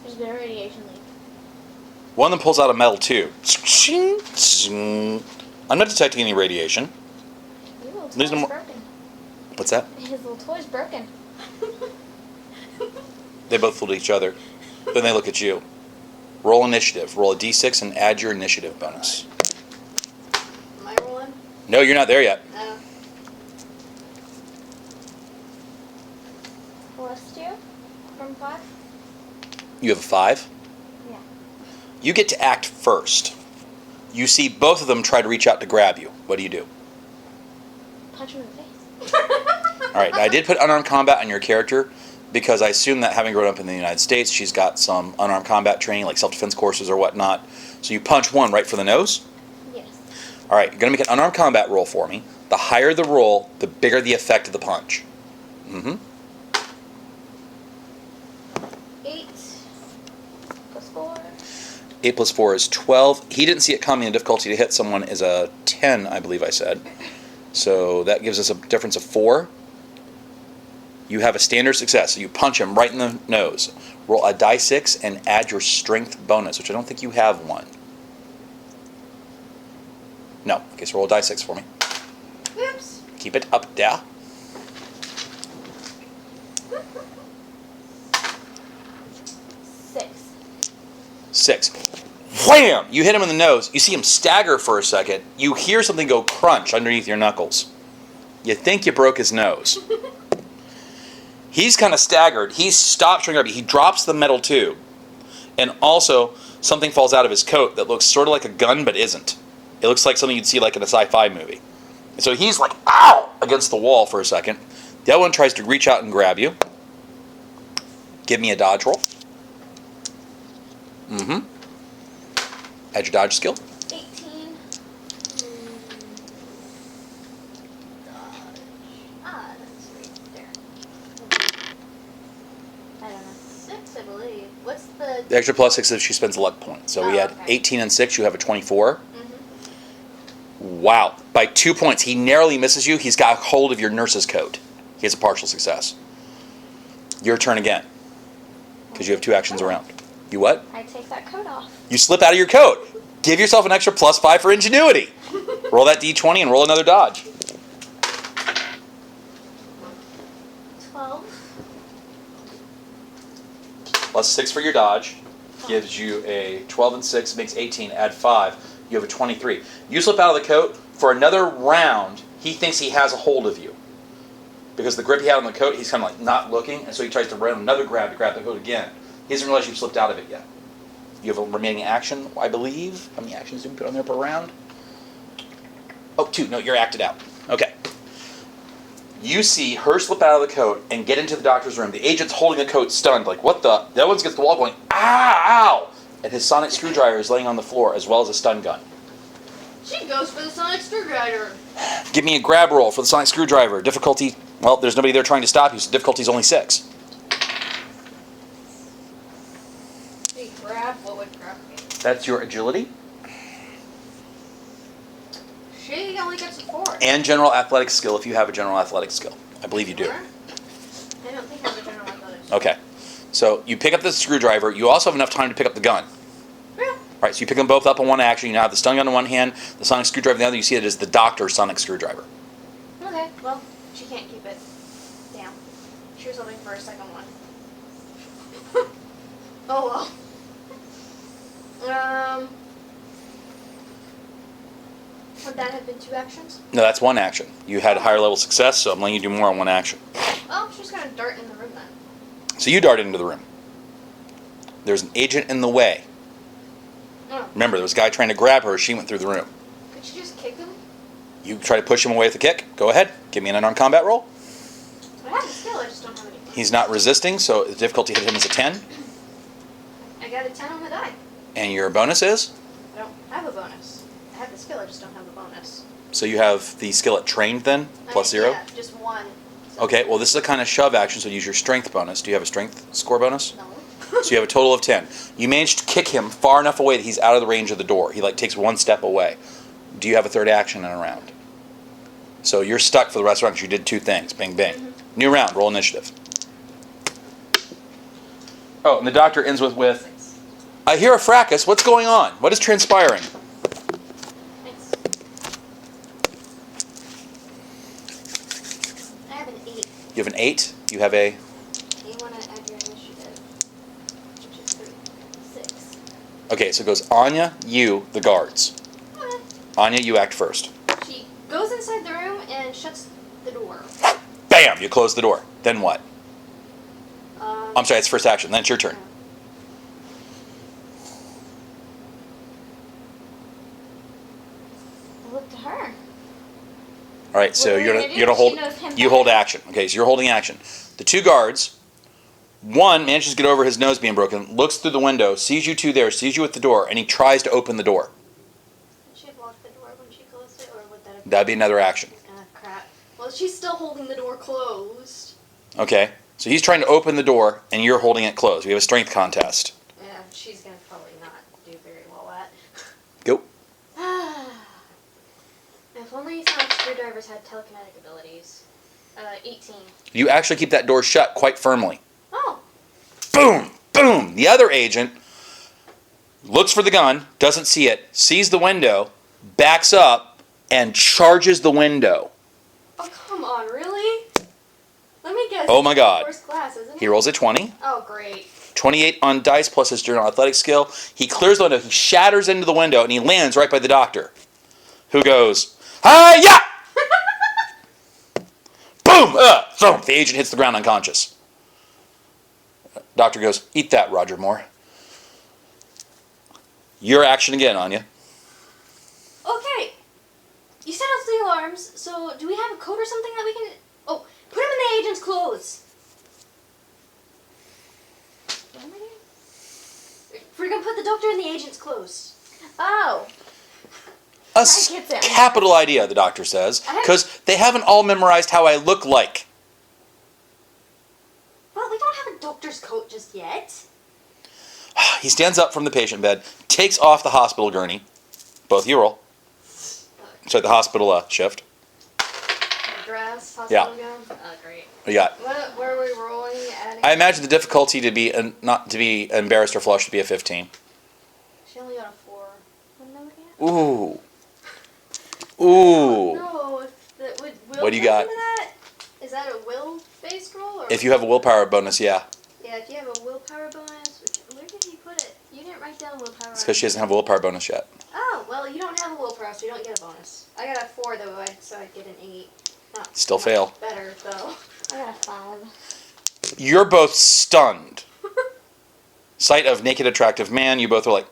There's been a radiation leak.
One of them pulls out a metal tube. I'm not detecting any radiation.
Your little
There's no
toy's
more-
broken.
What's that?
His little toy's broken.
They both look at each other. Then they look at you. Roll initiative. Roll a d6 and add your initiative bonus.
Am I rolling?
No, you're not there yet.
No.
+2 from 5.
You have a 5.
Yeah.
You get to act first. You see both of them try to reach out to grab you. What do you do?
Punch him in the face.
All right, now I did put unarmed combat on your character because I assume that having grown up in the United States, she's got some unarmed combat training, like self-defense courses or whatnot. So you punch one right for the nose.
Yes.
All right, you're going to make an unarmed combat roll for me. The higher the roll, the bigger the effect of the punch.
8 plus 4.
8 plus 4 is 12. He didn't see it coming. The difficulty to hit someone is a 10, I believe I said. So that gives us a difference of 4. You have a standard success. So you punch him right in the nose. Roll a die 6 and add your strength bonus, which I don't think you have one. No. Okay, so roll a die 6 for me.
Oops.
Keep it up there.
6.
6. Wham! You hit him in the nose. You see him stagger for a second. You hear something go crunch underneath your knuckles. You think you broke his nose. He's kind of staggered. He stops trying to grab you. He drops the metal tube. And also, something falls out of his coat that looks sort of like a gun, but isn't. It looks like something you'd see like in a sci-fi movie. And so he's like, ow! Against the wall for a second. The other one tries to reach out and grab you. Give me a dodge roll. Add your dodge skill.
18. Dodge. That's right there. I don't know.
6, I believe. What's the...
The extra plus 6 if she spends a luck point. So we had
okay.
18 and 6, you have a 24.
Mm-hmm.
Wow. By 2 points. He narrowly misses you. He's got hold of your nurse's coat. He has a partial success. Your turn again. Because you have 2 actions around. You what?
I take that coat off.
You slip out of your coat. Give yourself an extra plus 5 for ingenuity. Roll that d20 and roll another dodge.
12.
Plus 6 for your dodge. Gives you a 12 and 6, makes 18. Add 5. You have a 23. You slip out of the coat. For another round, he thinks he has a hold of you. Because the grip he had on the coat, he's kind of like not looking, and so he tries to run another grab to grab the coat again. He doesn't realize you've slipped out of it yet. You have a remaining action, I believe. How many actions do we put on there per round? Oh, 2. No, you're acted out. Okay. You see her slip out of the coat and get into the doctor's room. The agent's holding the coat stunned, like, what the? The other one gets the wall going, ow! And his sonic screwdriver is laying on the floor, as well as a stun gun.
She goes for the sonic screwdriver.
Give me a grab roll for the sonic screwdriver. Difficulty, well, there's nobody there trying to stop you, so difficulty's only 6.
Hey, grab, what would grab me?
That's your agility.
She only gets a 4.
And general athletic skill if you have a general athletic skill. I believe you do.
I don't think I have a general athletics.
Okay. So you pick up the screwdriver. You also have enough time to pick up the gun.
Yeah.
Right, so you pick them both up in one action. You now have the stun gun in one hand, the sonic screwdriver in the other. You see it as the doctor's sonic screwdriver.
Okay, well, she can't keep it. Damn. She was hoping for a second one. Oh well. Would that have been 2 actions?
No, that's one action. You had a higher level success, so I'm letting you do more on one action.
Oh, she's gonna dart in the room then.
So you darted into the room. There's an agent in the way.
Oh.
Remember, there was a guy trying to grab her. She went through the room.
Could she just kick him?
You try to push him away with a kick. Go ahead. Give me an unarmed combat roll.
I have the skill, I just don't have any.
He's not resisting, so the difficulty hit him is a 10.
I got a 10 on the die.
And your bonus is?
I don't have a bonus. I have the skill, I just don't have the bonus.
So you have the skill at trained then, plus 0?
Yeah, just 1. So
Okay, well this is a kind of shove action, so use your strength bonus. Do you have a strength score bonus?
No.
So you have a total of 10. You managed to kick him far enough away that he's out of the range of the door. He like takes 1 step away. Do you have a third action in a round? So you're stuck for the rest of the round because you did 2 things. Bang, bang.
Mm-hmm.
New round. Roll initiative. Oh, and the doctor ends with I hear a fracas. What's going on? What is transpiring?
Thanks. I have an 8.
You have an 8. You have a...
Do you want to add your initiative? Which is 3. 6.
Okay, so it goes Anya, you, the guards.
Okay.
Anya, you act first.
She goes inside the room and shuts the door.
Bam! You close the door. Then what?
Um,
I'm sorry, it's first action. Then it's your turn. right, so
What are
you're
we
gonna,
gonna
you're
do?
gonna hold.
She knows him
You hold
better.
action. Okay, so you're holding action. The two guards. One manages to get over his nose being broken, looks through the window, sees you two there, sees you at the door, and he tries to open the door.
Did she have locked the door when she closed it, or would that have
That'd be another action.
Ah, crap. Well, she's still holding the door closed.
Okay, so he's trying to open the door, and you're holding it closed. We have a strength contest.
Yeah, she's gonna probably not do very well at.
Go.
If only sonic screwdrivers had telekinetic abilities. 18.
You actually keep that door shut quite firmly.
Oh.
Boom! Boom! The other agent looks for the gun, doesn't see it, sees the window, backs up, and charges the window.
Oh, come on, really? Let me guess.
Oh my God.
First class, isn't it?
He rolls a 20.
Oh, great.
28 on dice plus his general athletic skill. He clears the window, he shatters into the window, and he lands right by the doctor, who goes, "Hi-ya!" Boom! Thump! The agent hits the ground unconscious. Doctor goes, "Eat that, Roger Moore." Your action again, Anya.
Okay. You set off the alarms, so do we have a code or something that we can... Oh, put him in the agent's clothes. What am I doing? We're gonna put the doctor in the agent's clothes.
Oh.
A
That gets him.
capital idea, the doctor says, because they haven't all memorized how I look like.
Well, we don't have a doctor's coat just yet.
He stands up from the patient bed, takes off the hospital gurney. Both you roll. Sorry, the hospital shift.
Dress,
Yeah.
hospital gown. Oh, great.
What do you got?
Where are we rolling? Adding?
I imagine the difficulty to be not to be embarrassed or flushed to be a 15.
She only got a 4. What am I looking at?
Ooh. Ooh.
No, would will
What do you
count
got?
into that? Is that a will-based roll? Or
If you have a willpower bonus, yeah.
Yeah, if you have a willpower bonus, where did he put it? You didn't write down willpower.
It's because she doesn't have a willpower bonus yet.
Oh, well, you don't have a willpower, so you don't get a bonus. I got a 4, though, so I'd get an 8. Not
Still
much
fail.
Better, though.
I got a 5.
You're both stunned. Sight of naked, attractive man, you both are like,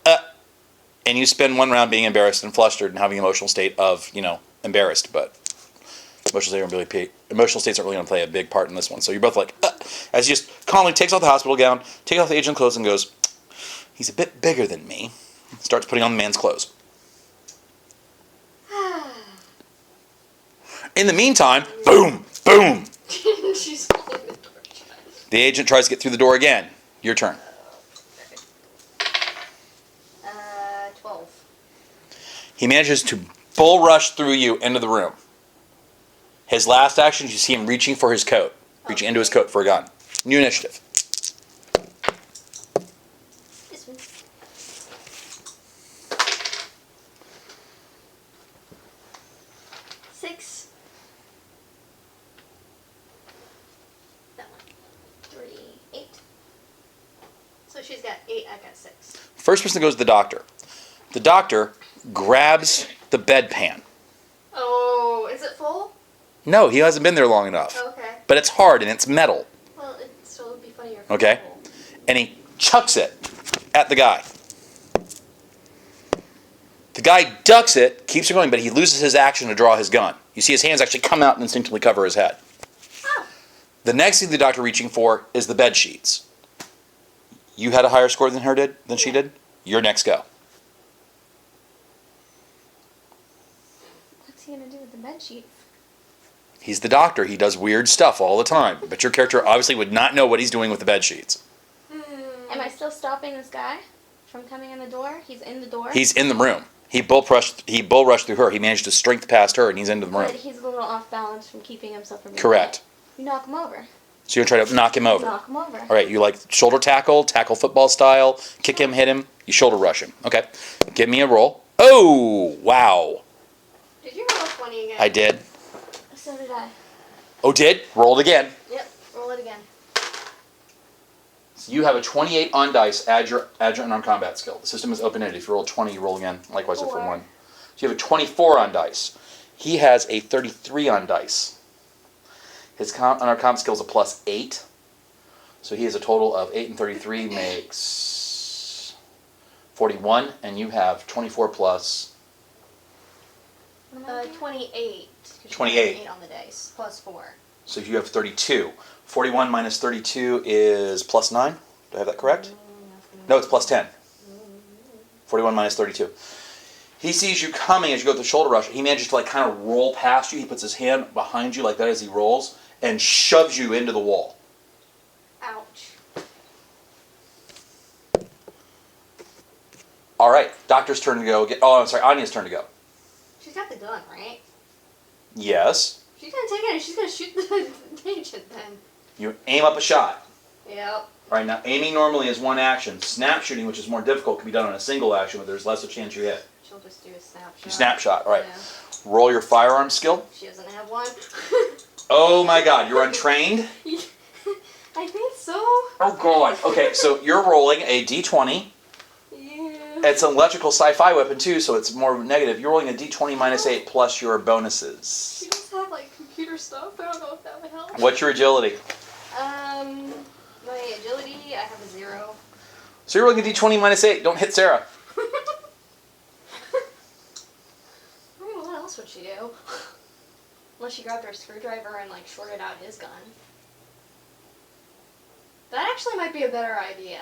and you spend one round being embarrassed and flustered and having an emotional state of, embarrassed, but emotional states aren't really going to play a big part in this one. So you're both like, as he just calmly takes off the hospital gown, takes off the agent's clothes and goes, "He's a bit bigger than me." Starts putting on the man's clothes. In the meantime, boom, boom.
She's holding the door shut.
The agent tries to get through the door again. Your turn.
12.
He manages to bull rush through you into the room. His last action, you see him reaching for his coat. Reaching into his coat for a gun. New initiative.
This one. 6. That one. 3, 8. So she's got 8, I got 6.
First person goes to the doctor. The doctor grabs the bedpan.
Oh, is it full?
No, he hasn't been there long enough.
Okay.
But it's hard and it's metal.
Well, so it would be funnier if
Okay.
it was full.
And he chucks it at the guy. The guy ducks it, keeps it going, but he loses his action to draw his gun. You see his hands actually come out and instinctively cover his head.
Oh.
The next thing the doctor reaching for is the bed sheets. You had a higher score than she did? Your next go.
What's he gonna do with the bed sheets?
He's the doctor. He does weird stuff all the time. But your character obviously would not know what he's doing with the bed sheets.
Am I still stopping this guy from coming in the door? He's in the door.
He's in the room. He bull rushed through her. He managed to strength past her, and he's into the room.
But he's a little off balance from keeping himself from being
Correct.
hit. You knock him over.
So you're trying to knock him over.
Knock him over.
All right, you like shoulder tackle football style, kick him, hit him, you shoulder rush him. Okay, give me a roll. Oh, wow.
Did you roll a 20 again?
I did.
So did I.
Oh, did? Roll it again.
Yep, roll it again.
So you have a 28 on dice, add your unarmed combat skill. The system is open-ended. If you roll a 20, you roll again. Likewise, if for 1. So you have a 24 on dice. He has a 33 on dice. His unarmed combat skill is a +8. So he has a total of 8 and 33 makes 41, and you have 24 plus
What am I looking at?
28. 'cause
28.
8 on the dice, plus 4.
So you have 32. 41 minus 32 is plus 9. Do I have that correct? No, it's plus 10. 41 minus 32. He sees you coming as you go with the shoulder rush. He manages to like kind of roll past you. He puts his hand behind you like that as he rolls and shoves you into the wall.
Ouch.
All right, doctor's turn to go. Oh, I'm sorry, Anya's turn to go.
She's got the gun, right?
Yes.
She's gonna take it and she's gonna shoot the agent then.
You aim up a shot.
Yep.
All right, now aiming normally is one action. Snap shooting, which is more difficult, can be done on a single action, but there's less of a chance you hit.
She'll just do a snapshot.
You snapshot, all right.
Yeah.
Roll your firearm skill.
She doesn't have one.
Oh my God, you're untrained?
I think so.
Oh God. Okay, so you're rolling a d20.
Yeah.
It's an electrical sci-fi weapon too, so it's more negative. You're rolling a d20 minus 8 plus your bonuses.
She does have like computer stuff. I don't know if that would help.
What's your agility?
My agility, I have a 0.
So you're rolling a d20 minus 8. Don't hit Sarah.
I mean, what else would she do? Unless she grabbed her screwdriver and like shorted out his gun. That actually might be a better idea.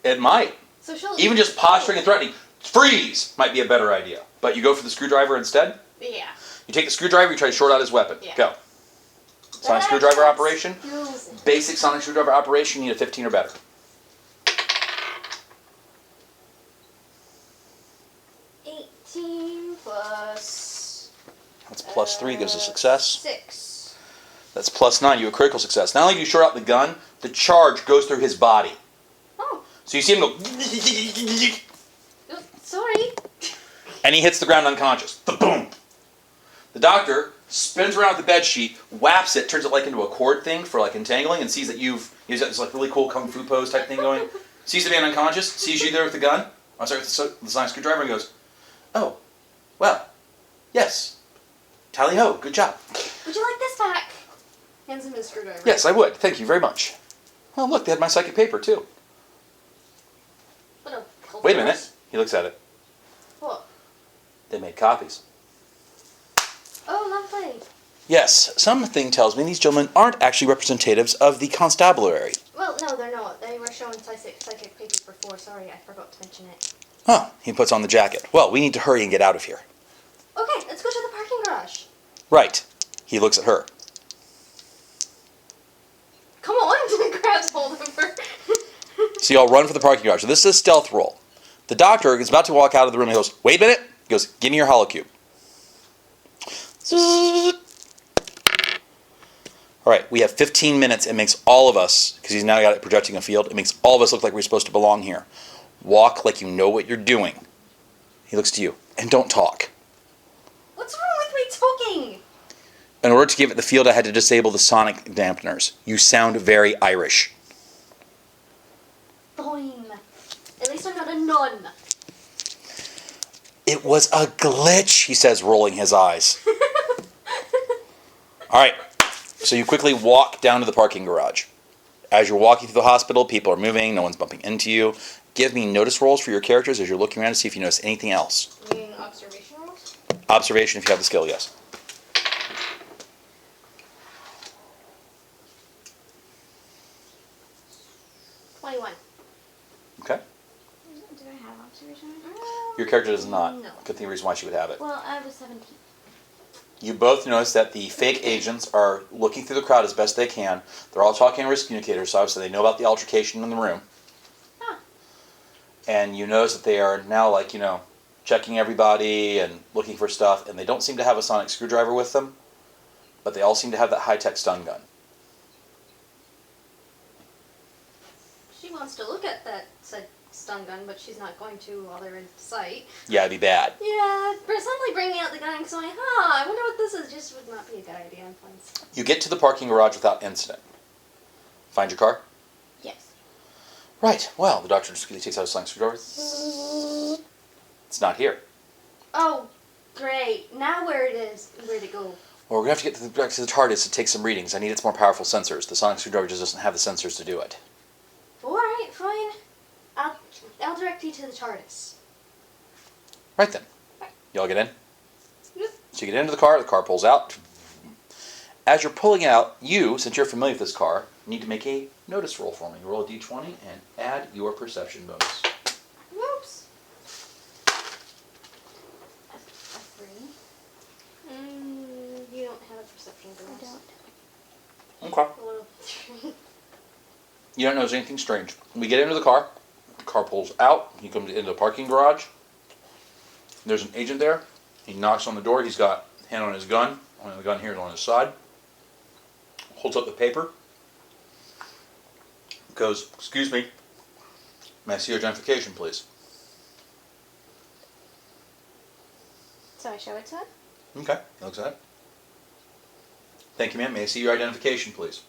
It might.
So she'll
Even just posturing and threatening, freeze, might be a better idea. But you go for the screwdriver instead?
Yeah.
You take the screwdriver, you try to short out his weapon.
Yeah.
Go. Sonic screwdriver operation.
Skills.
Basic sonic screwdriver operation, you need a 15 or better.
18 plus.
That's plus 3, gives a success.
6.
That's plus 9, you have a critical success. Not only do you short out the gun, the charge goes through his body.
Oh,
So you see him go,
sorry.
and he hits the ground unconscious. Boom! The doctor spins around with the bed sheet, whaps it, turns it like into a cord thing for like entangling, and sees that you've got this like really cool kung fu pose type thing going. Sees the man unconscious, sees you there with the gun, with the sonic screwdriver, and goes, "Oh, well, yes, tally ho, good job."
Would you like this back? Hands him his screwdriver.
Yes, I would. Thank you very much. Well, look, they had my psychic paper too.
What a
Wait a minute. He looks at it.
What?
They made copies.
Oh, lovely.
Yes, something tells me these gentlemen aren't actually representatives of the constabulary.
Well, no, they're not. They were showing psychic papers before. Sorry, I forgot to mention it.
Oh, he puts on the jacket. Well, we need to hurry and get out of here.
Okay, let's go to the parking garage.
Right. He looks at her.
Come on, grabs hold of her.
So y'all run for the parking garage. So this is a stealth roll. The doctor is about to walk out of the room and he goes, "Wait a minute." He goes, "Give me your holocube." All right, we have 15 minutes. It makes all of us, because he's now got it projecting a field, it makes all of us look like we're supposed to belong here. Walk like you know what you're doing. He looks to you. And don't talk.
What's wrong with me talking?
In order to give it the field, I had to disable the sonic dampeners. You sound very Irish.
Fine. At least I'm not a nun.
It was a glitch, he says, rolling his eyes. All right, so you quickly walk down to the parking garage. As you're walking through the hospital, people are moving, no one's bumping into you. Give me notice rolls for your characters as you're looking around to see if you notice anything else.
You mean observation rolls?
Observation if you have the skill, yes.
21.
Okay.
Do I have observation?
Your character does not.
No.
Could think of the reason why she would have it.
Well, I was 17.
You both notice that the fake agents are looking through the crowd as best they can. They're all talking risk communicators, so obviously they know about the altercation in the room.
Huh.
And you notice that they are now, like, checking everybody and looking for stuff, and they don't seem to have a sonic screwdriver with them, but they all seem to have that high-tech stun gun.
She wants to look at that said stun gun, but she's not going to while they're in sight.
Yeah, it'd be bad.
Yeah, but suddenly bringing out the gun and going, I wonder what this is, just would not be a good idea in plans.
You get to the parking garage without incident. Find your car?
Yes.
Right. Well, the doctor just takes out a sonic screwdriver. It's not here.
Oh, great. Now where it is, where'd it go?
Well, we're going to have to get back to the TARDIS to take some readings. I need its more powerful sensors. The sonic screwdriver just doesn't have the sensors to do it.
Alright, fine. I'll direct you to the TARDIS.
Right then. Y'all get in?
Yep.
So So you get into the car pulls out. As you're pulling out, you, since you're familiar with this car, need to make a notice roll for me. Roll a d20 and add your perception bonus.
Whoops.
A 3.
You don't have a perception
I
bonus.
don't.
Okay.
A little.
You don't notice anything strange. We get into the car pulls out, he comes into the parking garage. There's an agent there. He knocks on the door, he's got a hand on his gun. The gun here is on his side. Holds up the paper. Goes, excuse me, may I see your identification, please?
So I show it to him?
Okay, he looks at it. Thank you, ma'am. May I see your identification, please?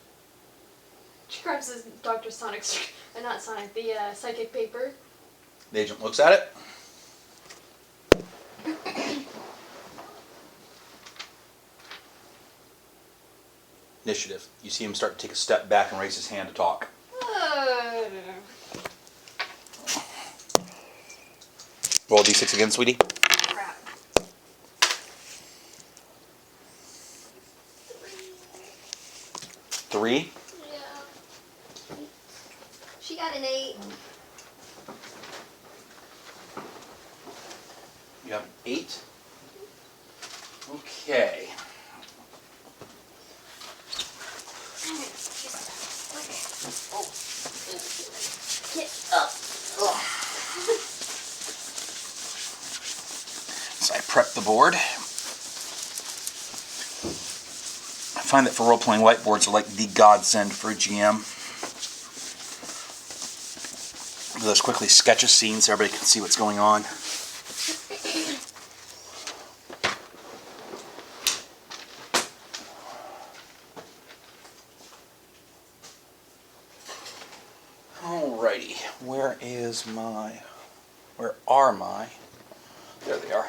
She grabs his Dr. Sonic, not Sonic, the psychic paper.
The agent looks at it. Initiative. You see him start to take a step back and raise his hand to talk. Roll a d6 again, sweetie.
Crap.
3.
Yeah. She got an 8.
You have 8. Okay.
Get up.
So I prep the board. I find that for role-playing whiteboards are like the godsend for a GM. Let's quickly sketch a scene so everybody can see what's going on. Alrighty, where are my, there they are.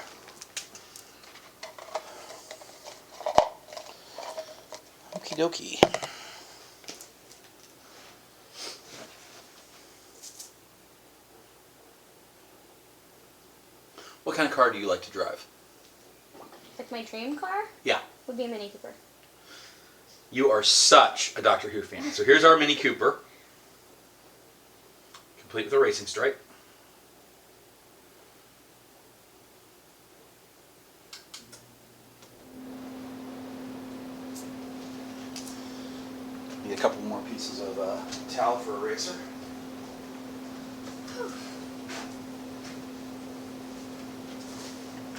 Okie dokie. What kind of car do you like to drive?
Like my dream car
Yeah.
would be a Mini Cooper.
You are such a Doctor Who fan. So here's our Mini Cooper. Complete with a racing stripe. Need a couple more pieces of towel for a racer.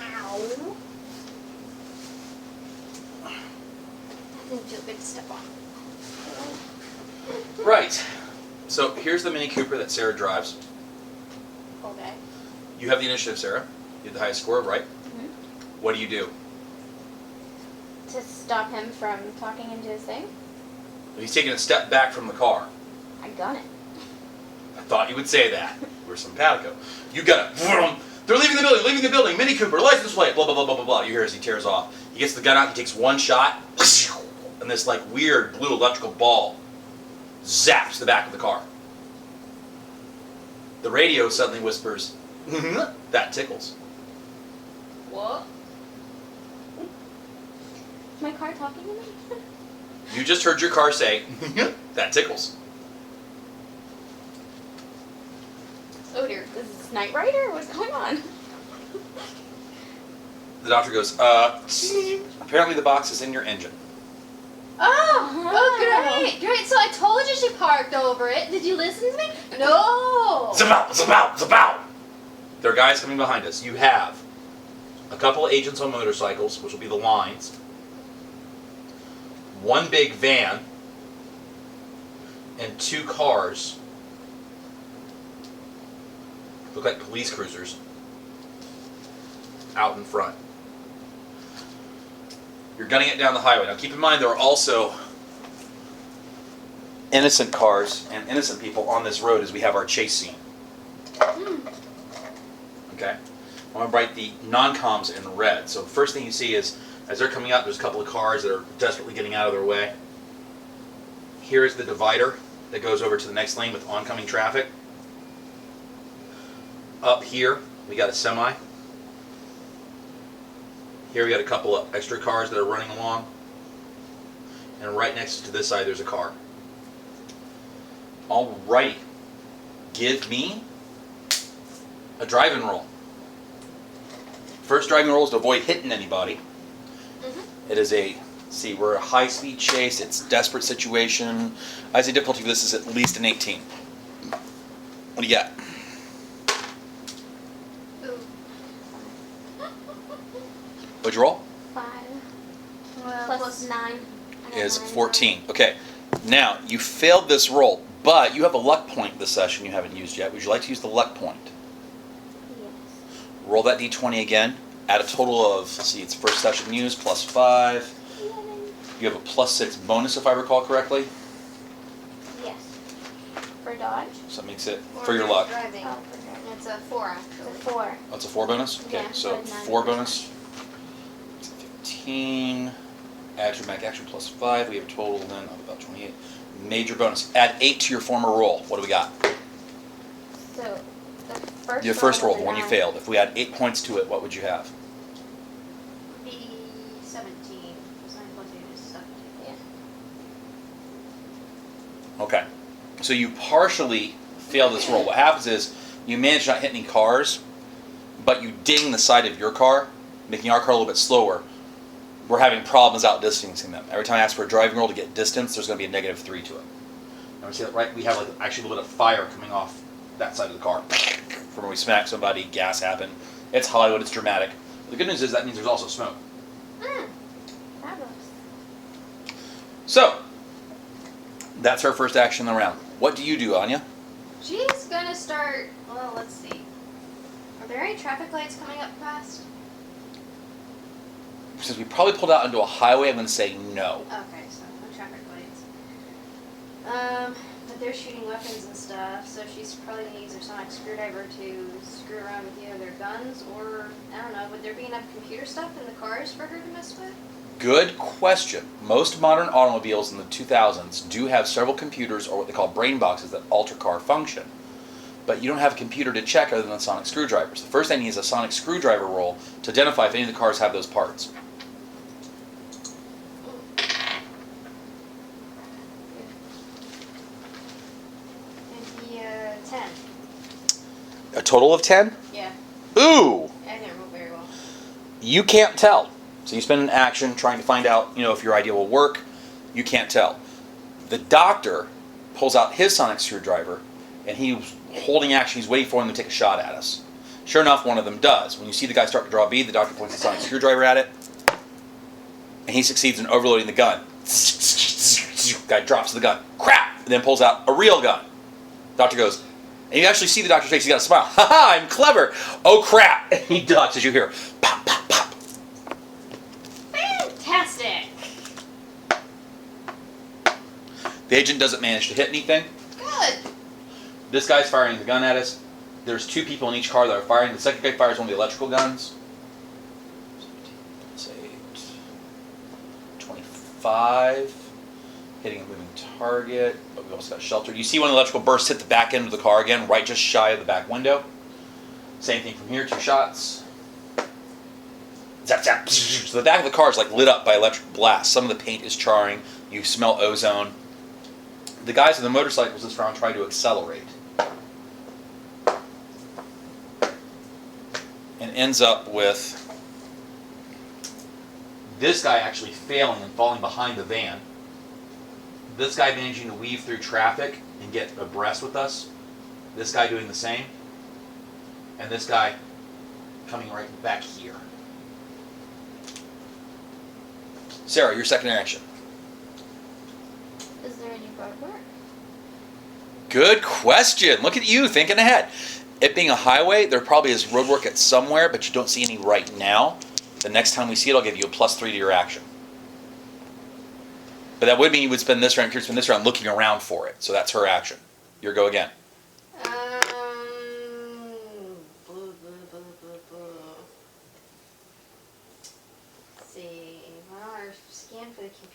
Ow. That didn't feel good to step on.
Right. So here's the Mini Cooper that Sarah drives.
Okay.
You have the initiative, Sarah. You have the highest score, right?
Mm-hmm.
What do you do?
To stop him from talking into his thing,
He's taking a step back from the car.
I gun it.
I thought you would say that. We're simpatico. You got to. They're leaving the building. Mini Cooper, license plate, blah, blah, blah, blah, blah, blah. You hear as he tears off. He gets the gun out, he takes one shot, and this like weird blue electrical ball zaps the back of the car. The radio suddenly whispers, that tickles.
What?
Is my car talking to me?
You just heard your car say, that tickles.
Oh dear, is this Knight Rider? What's going on?
The doctor goes, apparently the box is in your engine.
Oh, great, great. So I told you she parked over it. Did you listen to me? No.
Zip out, zip out, zip out! There are guys coming behind us. You have a couple of agents on motorcycles, which will be the lines, one big van, and 2 cars. Look like police cruisers out in front. You're gunning it down the highway. Now keep in mind there are also innocent cars and innocent people on this road as we have our chase scene. Okay? I'm going to write the non-coms in red. So the first thing you see is, as they're coming up, there's a couple of cars that are desperately getting out of their way. Here is the divider that goes over to the next lane with oncoming traffic. Up here, we got a semi. Here we got a couple of extra cars that are running along. And right next to this side, there's a car. Alrighty. Give me a driving roll. First driving roll is to avoid hitting anybody.
Mm-hmm.
It is we're a high-speed chase. It's a desperate situation. I'd say difficulty for this is at least an 18. What do you got?
Ooh.
What'd you roll?
5
Well,
plus 9. I got
Is
9.
14. Okay. Now, you failed this roll, but you have a luck point this session you haven't used yet. Would you like to use the luck point?
Yes.
Roll that d20 again. Add a total of, let's see, it's first session used, plus 5.
11.
You have a plus 6 bonus, if I recall correctly.
Yes. For dodge?
So that makes it
Or
for your
you're
luck.
Driving.
Oh, for driving.
It's a 4
It's
actually.
a 4.
Oh, it's a 4 bonus? Okay,
Yeah,
so
so 9
4
bonus.
bonus. 15. Add your mac action plus 5. We have a total then of about 28. Major bonus. Add 8 to your former roll. What do we got?
So, the first
Your first roll,
was
the one you
9.
failed. If we add 8 points to it, what would you have?
Be 17. Because 9 plus 8 is 17.
Yeah.
Okay. So you partially fail this roll. What happens is you manage not to hit any cars, but you ding the side of your car, making our car a little bit slower. We're having problems outdistancing them. Every time I ask for a driving roll to get distance, there's going to be a -3 to it. And we see that, right? We have actually a little bit of fire coming off that side of the car from when we smack somebody. Gas happened. It's Hollywood. It's dramatic. The good news is that means there's also smoke.
Fabulous.
So that's her first action in the round. What do you do, Anya?
She's gonna start. Well, let's see. Are there any traffic lights coming up fast?
Since we probably pulled out into a highway, I'm going to say no.
Okay, so no traffic lights. But they're shooting weapons and stuff, so she's probably gonna use her sonic screwdriver to screw around with either their guns or I don't know. Would there be enough computer stuff in the cars for her to mess with?
Good question. Most modern automobiles in the 2000s do have several computers or what they call brain boxes that alter car function. But you don't have a computer to check other than sonic screwdrivers. The first thing you need is a sonic screwdriver roll to identify if any of the cars have those parts.
It'd be 10.
A total of 10?
Yeah,
Ooh!
I didn't roll very well.
You can't tell. So you spend an action trying to find out, if your idea will work. You can't tell. The doctor pulls out his sonic screwdriver, and he's holding action. He's waiting for him to take a shot at us. Sure enough, one of them does. When you see the guy start to draw a bead, the doctor points the sonic screwdriver at it, and he succeeds in overloading the gun. Guy drops the gun. Crap! And then pulls out a real gun. Doctor goes, and you actually see the doctor's face. He's got a smile. Ha ha! I'm clever. Oh crap! And he ducks as you hear pop, pop, pop.
Fantastic!
The agent doesn't manage to hit anything.
Good!
This guy's firing the gun at us. There's 2 people in each car that are firing. The second guy fires one of the electrical guns. 25. Hitting a moving target. But we also got sheltered. You see one of the electrical bursts hit the back end of the car again, right just shy of the back window. Same thing from here, 2 shots. Zap, zap. So the back of the car is like lit up by electric blast. Some of the paint is charring. You smell ozone. The guys on the motorcycles this round try to accelerate. And ends up with this guy actually failing and falling behind the van. This guy managing to weave through traffic and get abreast with us. This guy doing the same. And this guy coming right back here. Sarah, your second action.
Is there any road work?
Good question. Look at you thinking ahead. It being a highway, there probably is road work at somewhere, but you don't see any right now. The next time we see it, I'll give you a +3 to your action. But that would mean you would spend this round, you could spend this round looking around for it. So that's her action. Your go again.
Blah, blah, blah, blah, blah. Let's see. Well, our scan for the computer.